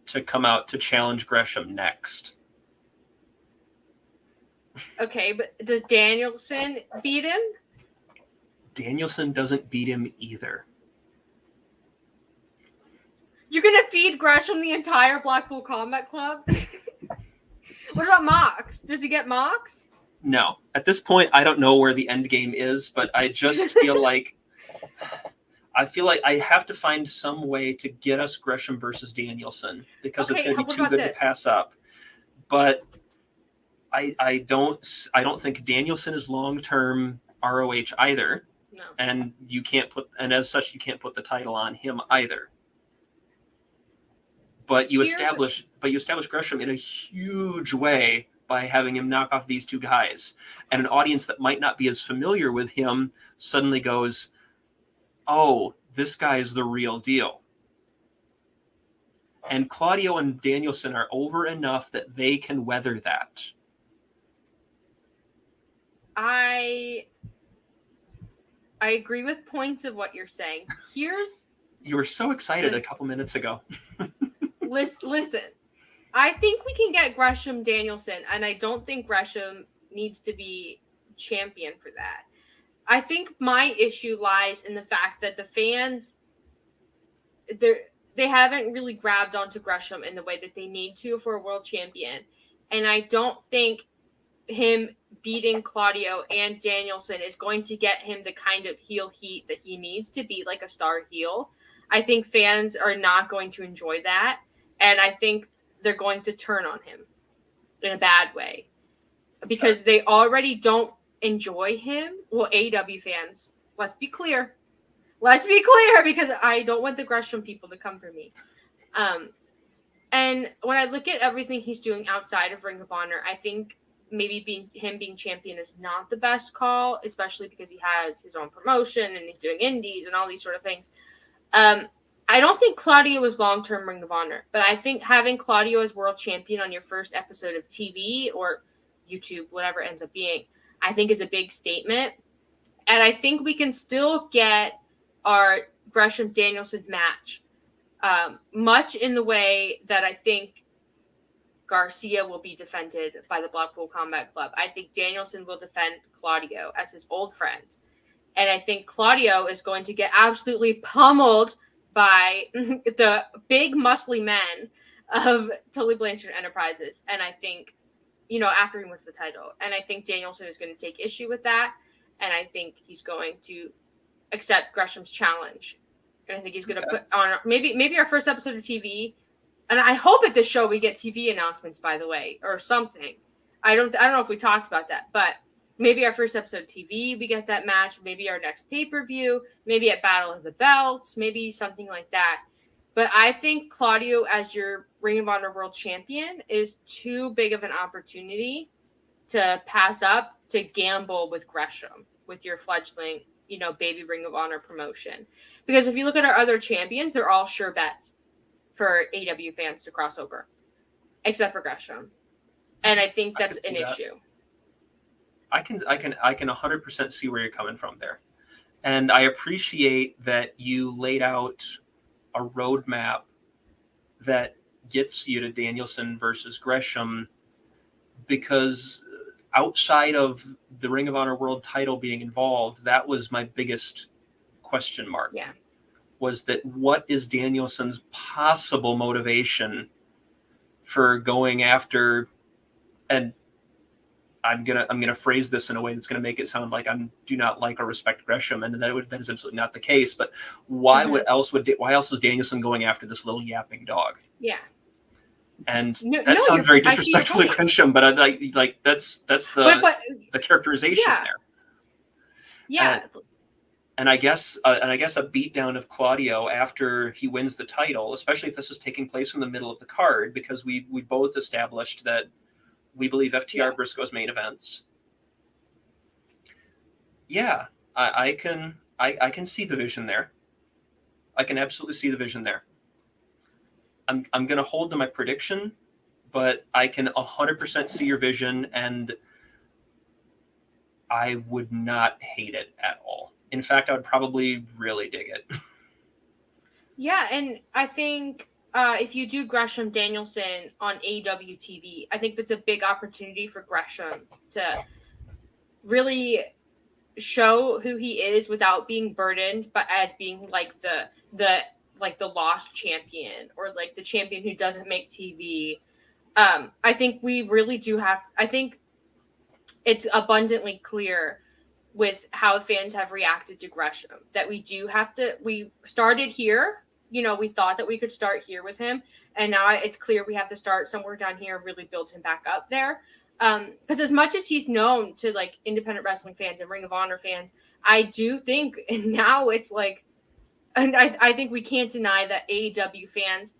Speaker 2: to come out to challenge Gresham next.
Speaker 1: Okay, but does Danielson beat him?
Speaker 2: Danielson doesn't beat him either.
Speaker 1: You're going to feed Gresham the entire Blackpool Combat Club? What about Mox? Does he get Mox?
Speaker 2: No. At this point, I don't know where the end game is, but I just feel like I have to find some way to get us Gresham versus Danielson because it's going to be too good to pass up. But I don't think Danielson is long-term ROH either.
Speaker 1: No.
Speaker 2: And as such you can't put the title on him either. But you establish Gresham in a huge way by having him knock off these two guys. And an audience that might not be as familiar with him suddenly goes, "Oh, this guy is the real deal." And Claudio and Danielson are over enough that they can weather that.
Speaker 1: I agree with points of what you're saying.
Speaker 2: You were so excited a couple minutes ago.
Speaker 1: Listen, I think we can get Gresham Danielson, and I don't think Gresham needs to be champion for that. I think my issue lies in the fact that the fans, they haven't really grabbed onto Gresham in the way that they need to for a world champion. And I don't think him beating Claudio and Danielson is going to get him the kind of heel heat that he needs to be like a star heel. I think fans are not going to enjoy that. And I think they're going to turn on him in a bad way because they already don't enjoy him. Well, AEW fans, let's be clear. Because I don't want the Gresham people to come for me. And when I look at everything he's doing outside of Ring of Honor, I think maybe being champion is not the best call, especially because he has his own promotion and he's doing indies and all these sort of things. I don't think Claudio is long-term Ring of Honor, but I think having Claudio as world champion on your first episode of TV or YouTube, whatever it ends up being, I think is a big statement. And I think we can still get our Gresham Danielson match much in the way that I think Garcia will be defended by the Blackpool Combat Club. I think Danielson will defend Claudio as his old friend. And I think Claudio is going to get absolutely pummeled by the big muscly men of Tully Blanchard Enterprises. And I think, after he wins the title. And I think Danielson is going to take issue with that. And I think he's going to accept Gresham's challenge. And I think he's going to put on maybe our first episode of TV. And I hope at this show we get TV announcements, by the way, or something. I don't know if we talked about that, but maybe our first episode of TV, we get that match. Maybe our next pay-per-view, maybe at Battle of the Belts, maybe something like that. But I think Claudio as your Ring of Honor World Champion is too big of an opportunity to pass up to gamble with Gresham, with your fledgling, baby Ring of Honor promotion. Because if you look at our other champions, they're all sure bets for AEW fans to cross over, except for Gresham. And I think that's an issue.
Speaker 2: I can 100% see where you're coming from there. And I appreciate that you laid out a roadmap that gets you to Danielson versus Gresham, because outside of the Ring of Honor World title being involved, that was my biggest question mark.
Speaker 1: Yeah.
Speaker 2: Was that what is Danielson's possible motivation for going after, and I'm gonna phrase this in a way that's gonna make it sound like I do not like or respect Gresham, and that is absolutely not the case. But why else is Danielson going after this little yapping dog?
Speaker 1: Yeah,
Speaker 2: and that sounds very disrespectful to Gresham, but that's the characterization there.
Speaker 1: Yeah,
Speaker 2: and I guess a beatdown of Claudio after he wins the title, especially if this is taking place in the middle of the card, because we both established that we believe FTR Briscoes main events. Yeah, I can see the vision there. I can absolutely see the vision there. I'm going to hold to my prediction, but I can 100% see your vision, and I would not hate it at all. In fact, I would probably really dig it.
Speaker 1: Yeah, and I think if you do Gresham Danielson on AEW TV, I think that's a big opportunity for Gresham to really show who he is without being burdened, but as being like the lost champion, or like the champion who doesn't make TV. I think we really do have. I think it's abundantly clear with how fans have reacted to Gresham that we do have to. We started here. We thought that we could start here with him, and now it's clear we have to start somewhere down here and really build him back up there. Because as much as he's known to like independent wrestling fans and Ring of Honor fans, I do think, and now it's like, and I think we can't deny that AEW fans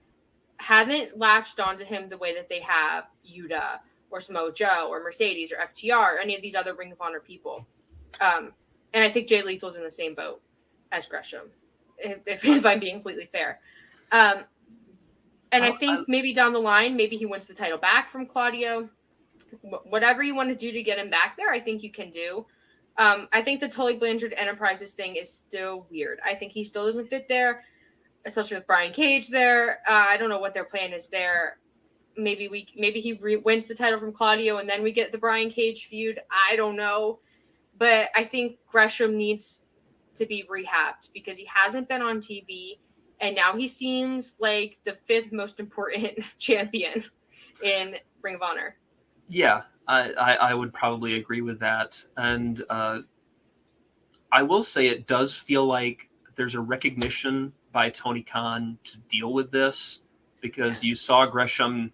Speaker 1: haven't latched onto him the way that they have Yuda or Samoa Joe or Mercedes or FTR or any of these other Ring of Honor people. And I think Jay Lethal's in the same boat as Gresham, if I'm being completely fair. And I think maybe down the line, maybe he wins the title back from Claudio. Whatever you want to do to get him back there, I think you can do. I think the Tully Blanchard Enterprises thing is still weird. I think he still doesn't fit there, especially with Brian Cage there. I don't know what their plan is there. Maybe he wins the title from Claudio and then we get the Brian Cage feud. I don't know. But I think Gresham needs to be rehabbed because he hasn't been on TV, and now he seems like the fifth most important champion in Ring of Honor.
Speaker 2: Yeah, I would probably agree with that. And I will say it does feel like there's a recognition by Tony Khan to deal with this, because you saw Gresham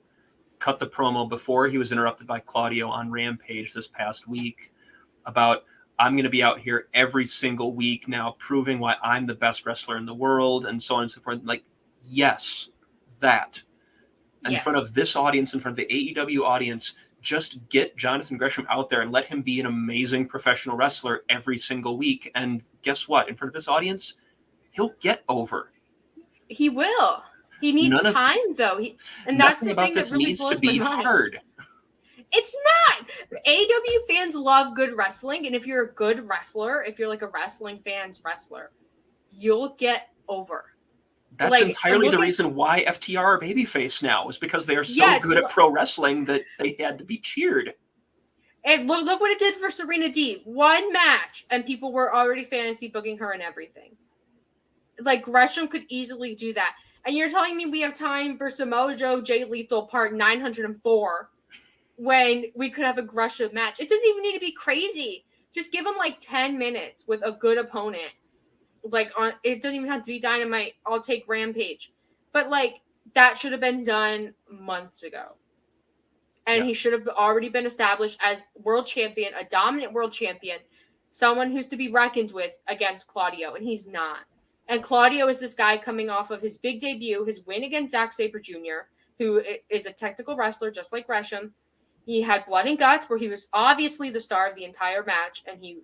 Speaker 2: cut the promo before he was interrupted by Claudio on Rampage this past week about, I'm going to be out here every single week now proving why I'm the best wrestler in the world, and so on and so forth. Like, yes, that. In front of this audience, in front of the AEW audience, just get Jonathan Gresham out there and let him be an amazing professional wrestler every single week. And guess what? In front of this audience, he'll get over.
Speaker 1: He will. He needs time, though. And that's the thing that really blows my mind.
Speaker 2: Hard.
Speaker 1: It's not. AEW fans love good wrestling, and if you're a good wrestler, if you're like a wrestling fan's wrestler, you'll get over.
Speaker 2: That's entirely the reason why FTR are babyface now, is because they are so good at pro wrestling that they had to be cheered.
Speaker 1: And look what it did for Serena Deeb. One match, and people were already fantasy booking her and everything. Like, Gresham could easily do that. And you're telling me we have time for Samoa Joe, Jay Lethal, part 904, when we could have a Gresham match? It doesn't even need to be crazy. Just give him like 10 minutes with a good opponent. Like, it doesn't even have to be Dynamite. I'll take Rampage. But like, that should have been done months ago. And he should have already been established as world champion, a dominant world champion, someone who's to be reckoned with against Claudio, and he's not. And Claudio is this guy coming off of his big debut, his win against Zack Sabre Jr., who is a technical wrestler just like Gresham. He had Blood and Guts, where he was obviously the star of the entire match, and he,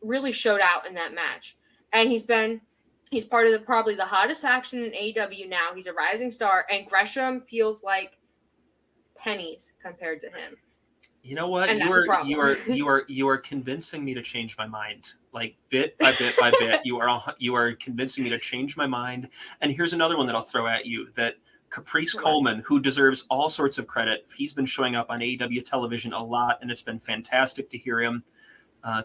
Speaker 1: really showed out in that match. And he's part of probably the hottest faction in AEW now. He's a rising star, and Gresham feels like pennies compared to him.
Speaker 2: You know what? You are convincing me to change my mind. Like, bit by bit by bit, you are convincing me to change my mind. And here's another one that I'll throw at you, that Caprice Coleman, who deserves all sorts of credit. He's been showing up on AEW television a lot, and it's been fantastic to hear him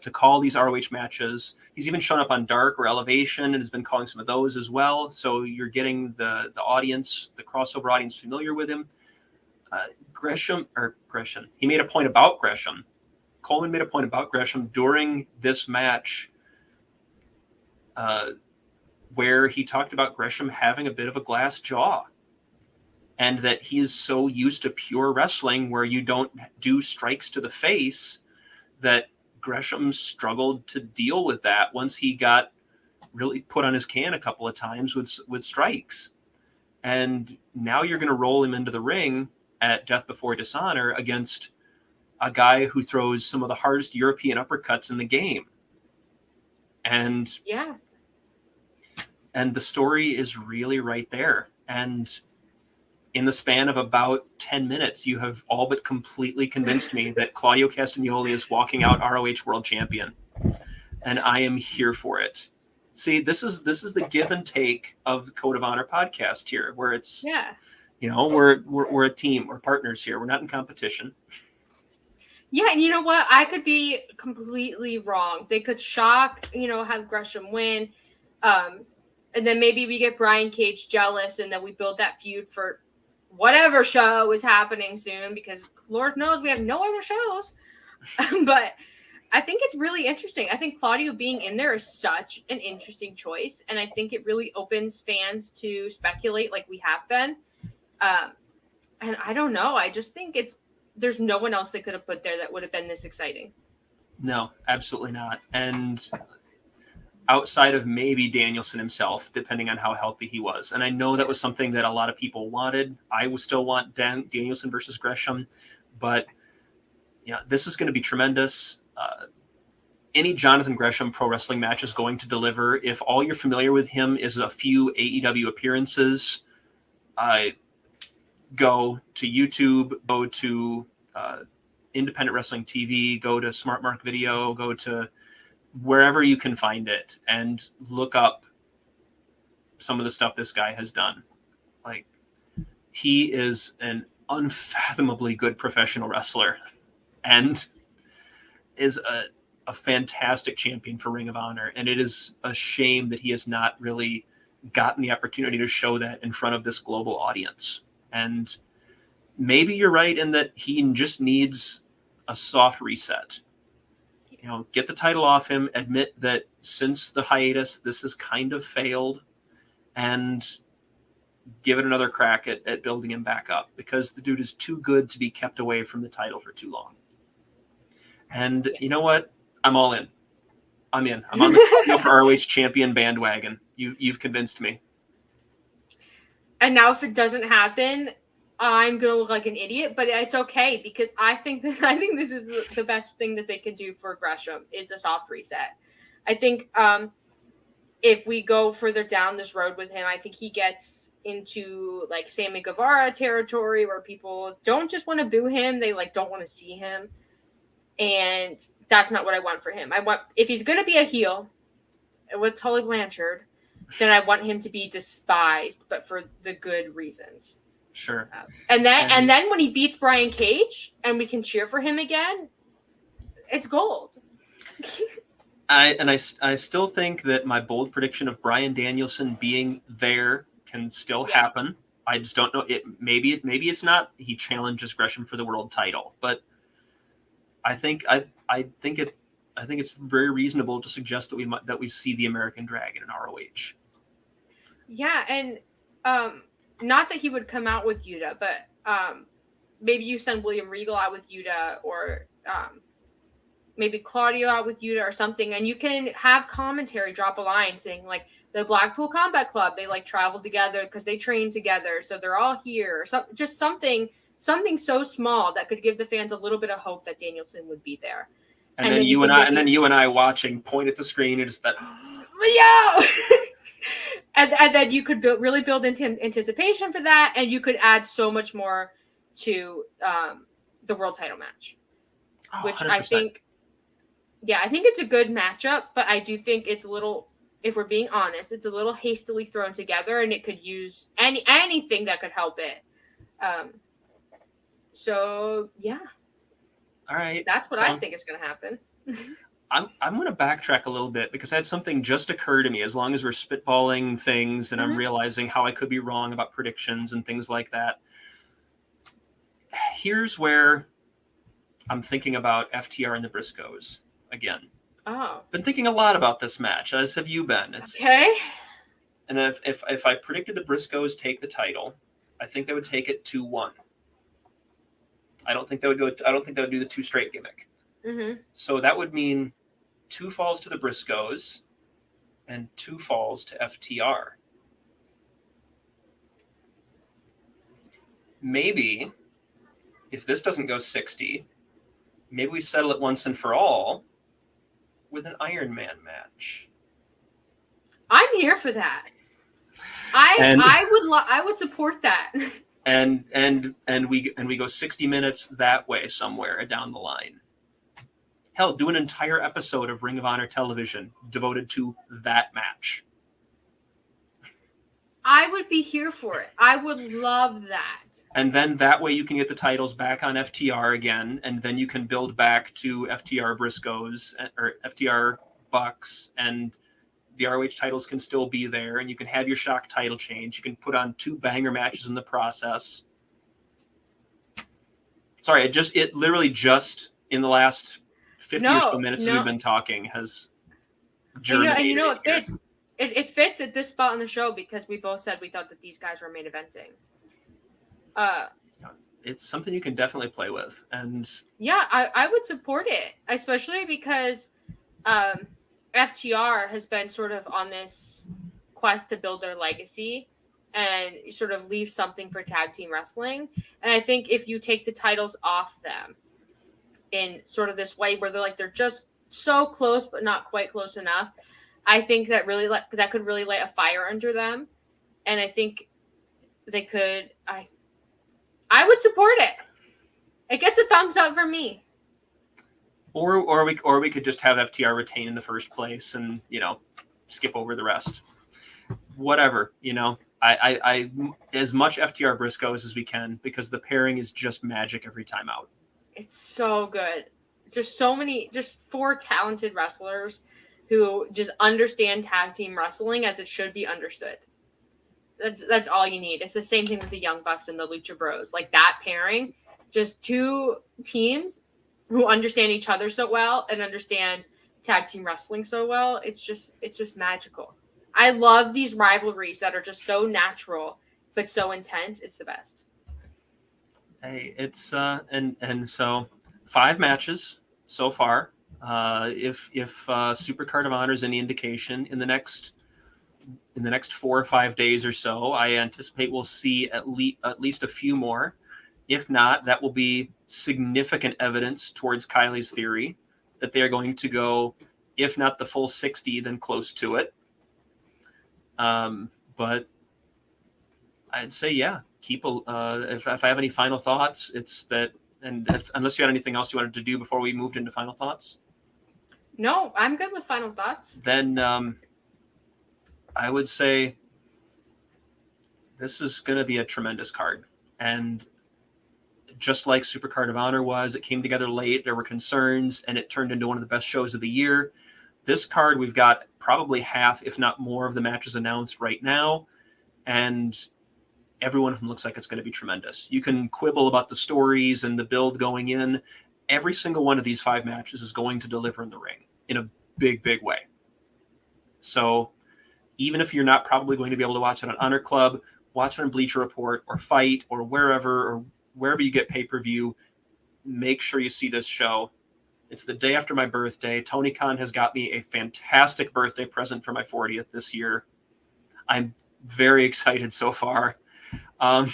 Speaker 2: to call these ROH matches. He's even shown up on Dark or Elevation and has been calling some of those as well. So you're getting the audience, the crossover audience, familiar with him. Gresham. He made a point about Gresham. Coleman made a point about Gresham during this match where he talked about Gresham having a bit of a glass jaw, and that he is so used to pure wrestling where you don't do strikes to the face, that Gresham struggled to deal with that once he got really put on his can a couple of times with strikes. And now you're going to roll him into the ring at Death Before Dishonor against a guy who throws some of the hardest European uppercuts in the game. And the story is really right there. And in the span of about 10 minutes, you have all but completely convinced me that Claudio Castagnoli is walking out ROH World Champion. And I am here for it. See, this is the give and take of the Code of Honor podcast here, where it's, we're a team, we're partners here. We're not in competition.
Speaker 1: Yeah, and you know what? I could be completely wrong. They could shock, have Gresham win. And then maybe we get Brian Cage jealous and then we build that feud for whatever show is happening soon, because Lord knows we have no other shows. But I think it's really interesting. I think Claudio being in there is such an interesting choice. And I think it really opens fans to speculate like we have been. And I don't know. I just think there's no one else they could have put there that would have been this exciting.
Speaker 2: No, absolutely not. And outside of maybe Danielson himself, depending on how healthy he was. And I know that was something that a lot of people wanted. I would still want Danielson versus Gresham. But this is going to be tremendous. Any Jonathan Gresham pro wrestling match is going to deliver. If all you're familiar with him is a few AEW appearances, go to YouTube, go to Independent Wrestling TV, go to Smart Mark Video, go to wherever you can find it and look up some of the stuff this guy has done. Like, he is an unfathomably good professional wrestler and is a fantastic champion for Ring of Honor. And it is a shame that he has not really gotten the opportunity to show that in front of this global audience. And maybe you're right in that he just needs a soft reset. Get the title off him, admit that since the hiatus, this has kind of failed, and give it another crack at building him back up, because the dude is too good to be kept away from the title for too long. And you know what? I'm all in. I'm in. I'm on the for ROH champion bandwagon. You've convinced me.
Speaker 1: And now if it doesn't happen, I'm gonna look like an idiot, but it's okay, because I think this is the best thing that they can do for Gresham is a soft reset. I think if we go further down this road with him, I think he gets into like Sammy Guevara territory where people don't just want to boo him, they don't want to see him. And that's not what I want for him. If he's gonna be a heel with Tully Blanchard, then I want him to be despised, but for the good reasons.
Speaker 2: Sure.
Speaker 1: And then when he beats Brian Cage and we can cheer for him again, it's gold.
Speaker 2: I still think that my bold prediction of Bryan Danielson being there can still happen. I just don't know. Maybe it's not. He challenges Gresham for the world title, but I think it's very reasonable to suggest that we see the American Dragon in ROH.
Speaker 1: Yeah, and not that he would come out with Yuda, but maybe you send William Regal out with Yuda, or maybe Claudio out with Yuda or something, and you can have commentary drop a line saying like the Blackpool Combat Club, they travel together because they train together, so they're all here. So just something so small that could give the fans a little bit of hope that Danielson would be there.
Speaker 2: And then you and I watching, point at the screen and just that.
Speaker 1: Yeah. And then you could really build into anticipation for that, and you could add so much more to the world title match, which 100%. I think it's a good matchup, but I do think it's a little, if we're being honest, it's a little hastily thrown together, and it could use anything that could help it. So yeah.
Speaker 2: All right.
Speaker 1: That's what I think is going to happen.
Speaker 2: I'm going to backtrack a little bit, because I had something just occur to me as long as we're spitballing things and I'm realizing how I could be wrong about predictions and things like that. Here's where I'm thinking about FTR and the Briscoes again.
Speaker 1: Oh.
Speaker 2: Been thinking a lot about this match, as have you been.
Speaker 1: Okay.
Speaker 2: And if I predicted the Briscoes take the title, I think they would take it 2-1. I don't think they would do the 2 straight gimmick.
Speaker 1: Mm-hmm.
Speaker 2: So that would mean 2 falls to the Briscoes and 2 falls to FTR. Maybe if this doesn't go 60, maybe we settle it once and for all with an Iron Man match.
Speaker 1: I'm here for that. I would support that.
Speaker 2: and we go 60 minutes that way somewhere down the line. Hell, do an entire episode of Ring of Honor television devoted to that match.
Speaker 1: I would be here for it. I would love that.
Speaker 2: And then that way you can get the titles back on FTR again, and then you can build back to FTR Briscoes or FTR Bucks, and the ROH titles can still be there, and you can have your shock title change. You can put on 2 banger matches in the process. Sorry, it literally just in the last 50 or so minutes as we've been talking has germinated.
Speaker 1: And you know, it fits. It fits at this spot in the show because we both said we thought that these guys were main eventing.
Speaker 2: It's something you can definitely play with, and
Speaker 1: yeah, I would support it, especially because FTR has been sort of on this quest to build their legacy and sort of leave something for tag team wrestling. And I think if you take the titles off them in sort of this way where they're just so close but not quite close enough, I think that that could really light a fire under them. And I think they could. I would support it. It gets a thumbs up from me.
Speaker 2: Or we could just have FTR retain in the first place and, skip over the rest. Whatever, I as much FTR Briscoes as we can, because the pairing is just magic every time out.
Speaker 1: It's so good. Just 4 talented wrestlers who just understand tag team wrestling as it should be understood. That's all you need. It's the same thing with the Young Bucks and the Lucha Bros. Like that pairing, just 2 teams who understand each other so well and understand tag team wrestling so well. It's just magical. I love these rivalries that are just so natural but so intense. It's the best.
Speaker 2: Hey, it's and so 5 matches so far. If Supercard of Honor is any indication, in the next 4 or 5 days or so, I anticipate we'll see at least a few more. If not, that will be significant evidence towards Kylie's theory that they are going to go, if not the full 60, then close to it. But I'd say, yeah, if I have any final thoughts, it's that, and unless you had anything else you wanted to do before we moved into final thoughts.
Speaker 1: No, I'm good with final thoughts.
Speaker 2: Then I would say this is going to be a tremendous card. And just like Supercard of Honor was, it came together late. There were concerns, and it turned into one of the best shows of the year. This card, we've got probably half, if not more, of the matches announced right now. And every one of them looks like it's going to be tremendous. You can quibble about the stories and the build going in. Every single one of these 5 matches is going to deliver in the ring in a big, big way. So even if you're not probably going to be able to watch it on Honor Club, watch it on Bleacher Report or Fight or wherever you get pay-per-view, make sure you see this show. It's the day after my birthday. Tony Khan has got me a fantastic birthday present for my 40th this year. I'm very excited so far. And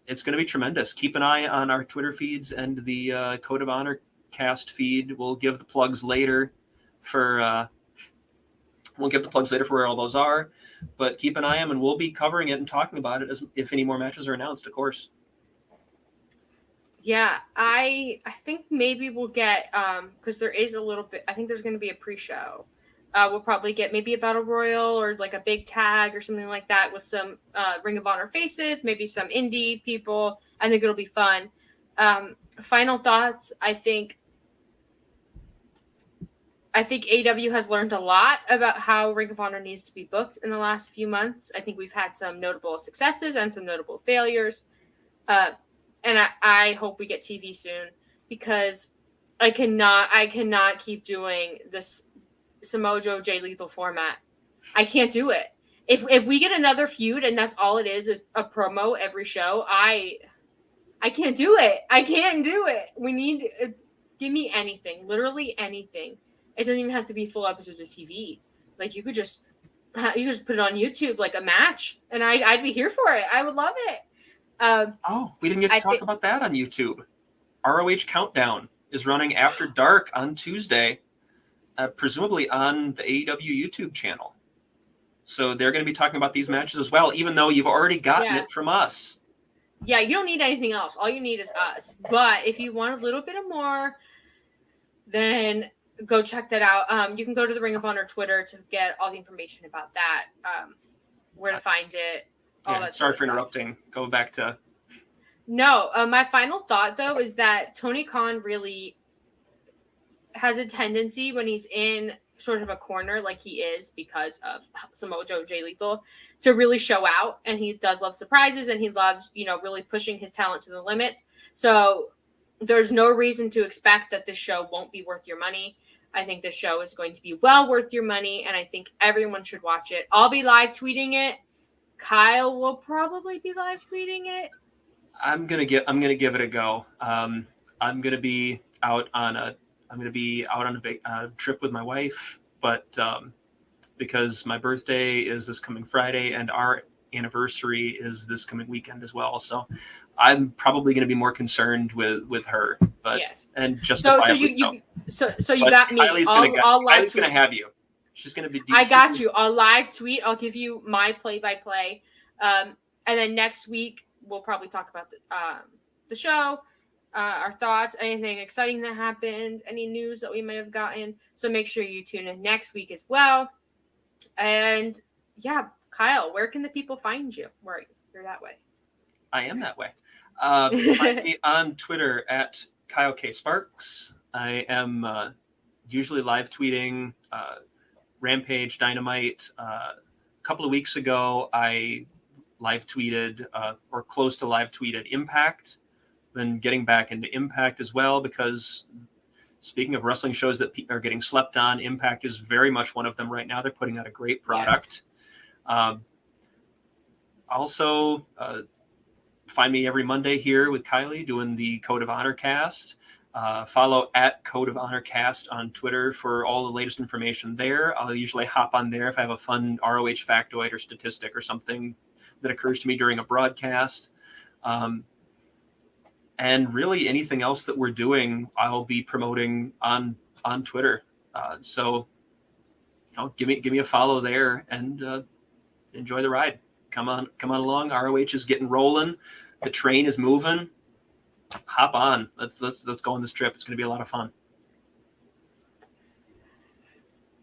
Speaker 2: it's going to be tremendous. Keep an eye on our Twitter feeds and the Code of Honor cast feed. We'll give the plugs later for where all those are, but keep an eye on them, and we'll be covering it and talking about it if any more matches are announced, of course.
Speaker 1: Yeah, I think maybe we'll get, because there is a little bit, I think there's going to be a pre-show. We'll probably get maybe a Battle Royal or like a big tag or something like that with some Ring of Honor faces, maybe some indie people. I think it'll be fun. Final thoughts, I think AEW has learned a lot about how Ring of Honor needs to be booked in the last few months. I think we've had some notable successes and some notable failures. And I hope we get TV soon, because I cannot keep doing this Samoa Joe Jay Lethal format. I can't do it. If we get another feud and that's all it is a promo every show, I can't do it. I can't do it. Give me anything, literally anything. It doesn't even have to be full episodes of TV. Like you could just put it on YouTube, like a match, and I'd be here for it. I would love it.
Speaker 2: We didn't get to talk about that on YouTube. ROH Countdown is running after dark on Tuesday, presumably on the AEW YouTube channel. So they're going to be talking about these matches as well, even though you've already gotten it from us.
Speaker 1: Yeah, you don't need anything else. All you need is us. But if you want a little bit of more, then go check that out. You can go to the Ring of Honor Twitter to get all the information about that, where to find it, all that
Speaker 2: sorry
Speaker 1: for
Speaker 2: stuff. Interrupting. Go back to...
Speaker 1: No, my final thought, though, is that Tony Khan really has a tendency when he's in sort of a corner like he is because of Samoa Joe, Jay Lethal, to really show out. And he does love surprises, and he loves, really pushing his talent to the limits. So there's no reason to expect that this show won't be worth your money. I think this show is going to be well worth your money, and I think everyone should watch it. I'll be live tweeting it. Kyle will probably be live tweeting it.
Speaker 2: I'm gonna give it a go. I'm gonna be out on a trip with my wife, but because my birthday is this coming Friday and our anniversary is this coming weekend as well, so I'm probably going to be more concerned with her. But yes, and justifiably
Speaker 1: so you got me.
Speaker 2: Kylie's going to have you. She's going to be.
Speaker 1: I got you. I'll live tweet. I'll give you my play-by-play, and then next week we'll probably talk about the show, our thoughts, anything exciting that happened, any news that we might have gotten. So make sure you tune in next week as well. And yeah, Kyle, where can the people find you? Where are you? You're that way.
Speaker 2: I am that way. Find me on Twitter at Kyle K. Sparks. I am usually live tweeting Rampage, Dynamite. A couple of weeks ago, I live tweeted or close to live tweeted Impact. Then getting back into Impact as well, because speaking of wrestling shows that are getting slept on, Impact is very much one of them right now. They're putting out a great product. Yes. Also, find me every Monday here with Kylie doing the Code of Honor cast. Follow at Code of Honor cast on Twitter for all the latest information there. I'll usually hop on there if I have a fun ROH factoid or statistic or something that occurs to me during a broadcast. And really anything else that we're doing, I'll be promoting on Twitter. So give me a follow there and enjoy the ride. Come on along. ROH is getting rolling. The train is moving. Hop on. Let's go on this trip. It's going to be a lot of fun.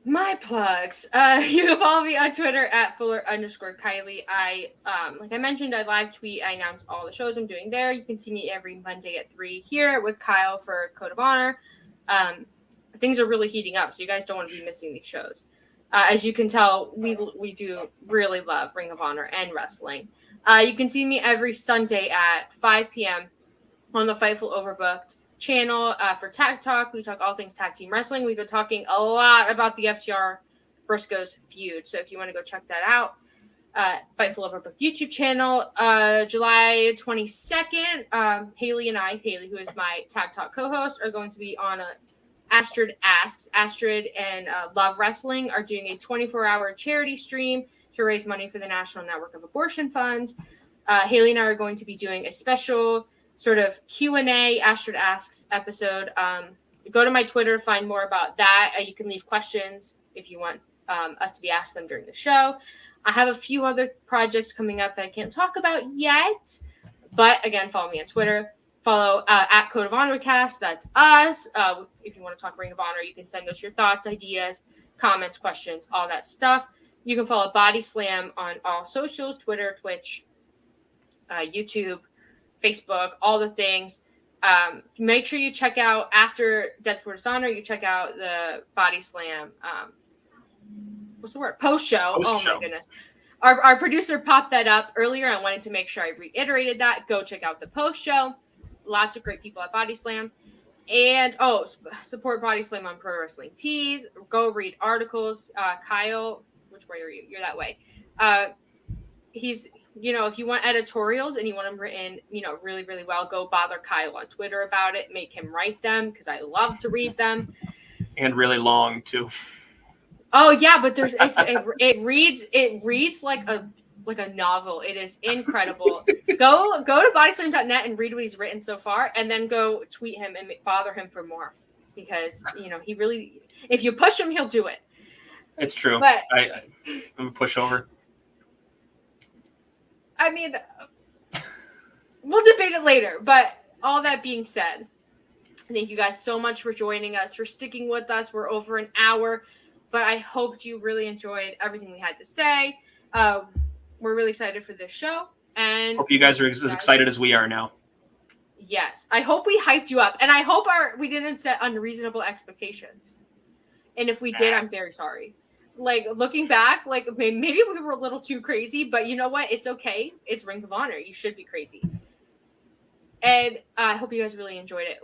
Speaker 1: My plugs. You can follow me on Twitter at Fuller_Kylie. Like I mentioned, I live tweet. I announce all the shows I'm doing there. You can see me every Monday at 3 here with Kyle for Code of Honor. Things are really heating up, so you guys don't want to be missing these shows. As you can tell, we do really love Ring of Honor and wrestling. You can see me every Sunday at 5 p.m. on the Fightful Overbooked channel for Tag Talk. We talk all things tag team wrestling. We've been talking a lot about the FTR Briscoes feud, so if you want to go check that out, Fightful Overbooked YouTube channel. July 22nd, Haley and I, who is my Tag Talk co-host, are going to be on Astrid Asks. Astrid and Love Wrestling are doing a 24-hour charity stream to raise money for the National Network of Abortion Funds. Haley and I are going to be doing a special sort of Q&A Astrid Asks episode. Go to my Twitter, find more about that. You can leave questions if you want us to be asked them during the show. I have a few other projects coming up that I can't talk about yet. But again, follow me on Twitter. Follow at Code of Honor Cast. That's us. If you want to talk Ring of Honor, you can send us your thoughts, ideas, comments, questions, all that stuff. You can follow Body Slam on all socials, Twitter, Twitch, YouTube, Facebook, all the things. Make sure you check out, after Death Before Dishonor, you check out the Body Slam, what's the word? Post-show. My goodness. Our producer popped that up earlier. I wanted to make sure I reiterated that. Go check out the post-show. Lots of great people at Body Slam. And, support Body Slam on Pro Wrestling Tees. Go read articles. Kyle, which way are you? You're that way. He's, if you want editorials and you want them written, really, really well, go bother Kyle on Twitter about it. Make him write them because I love to read them. And really long, too. Oh, yeah, but it reads like a novel. It is incredible. Go to bodyslam.net and read what he's written so far, and then go tweet him and bother him for more, because he really, if you push him, he'll do it.
Speaker 2: It's true.
Speaker 1: But
Speaker 2: I'm a pushover.
Speaker 1: I mean, we'll debate it later. But all that being said, thank you guys so much for joining us, for sticking with us. We're over an hour, but I hoped you really enjoyed everything we had to say. We're really excited for this show. And
Speaker 2: hope you guys are as excited as we are now.
Speaker 1: Yes. I hope we hyped you up. And I hope we didn't set unreasonable expectations. And if we did, I'm very sorry. Like, looking back, like, maybe we were a little too crazy, but you know what? It's okay. It's Ring of Honor. You should be crazy. And I hope you guys really enjoyed it.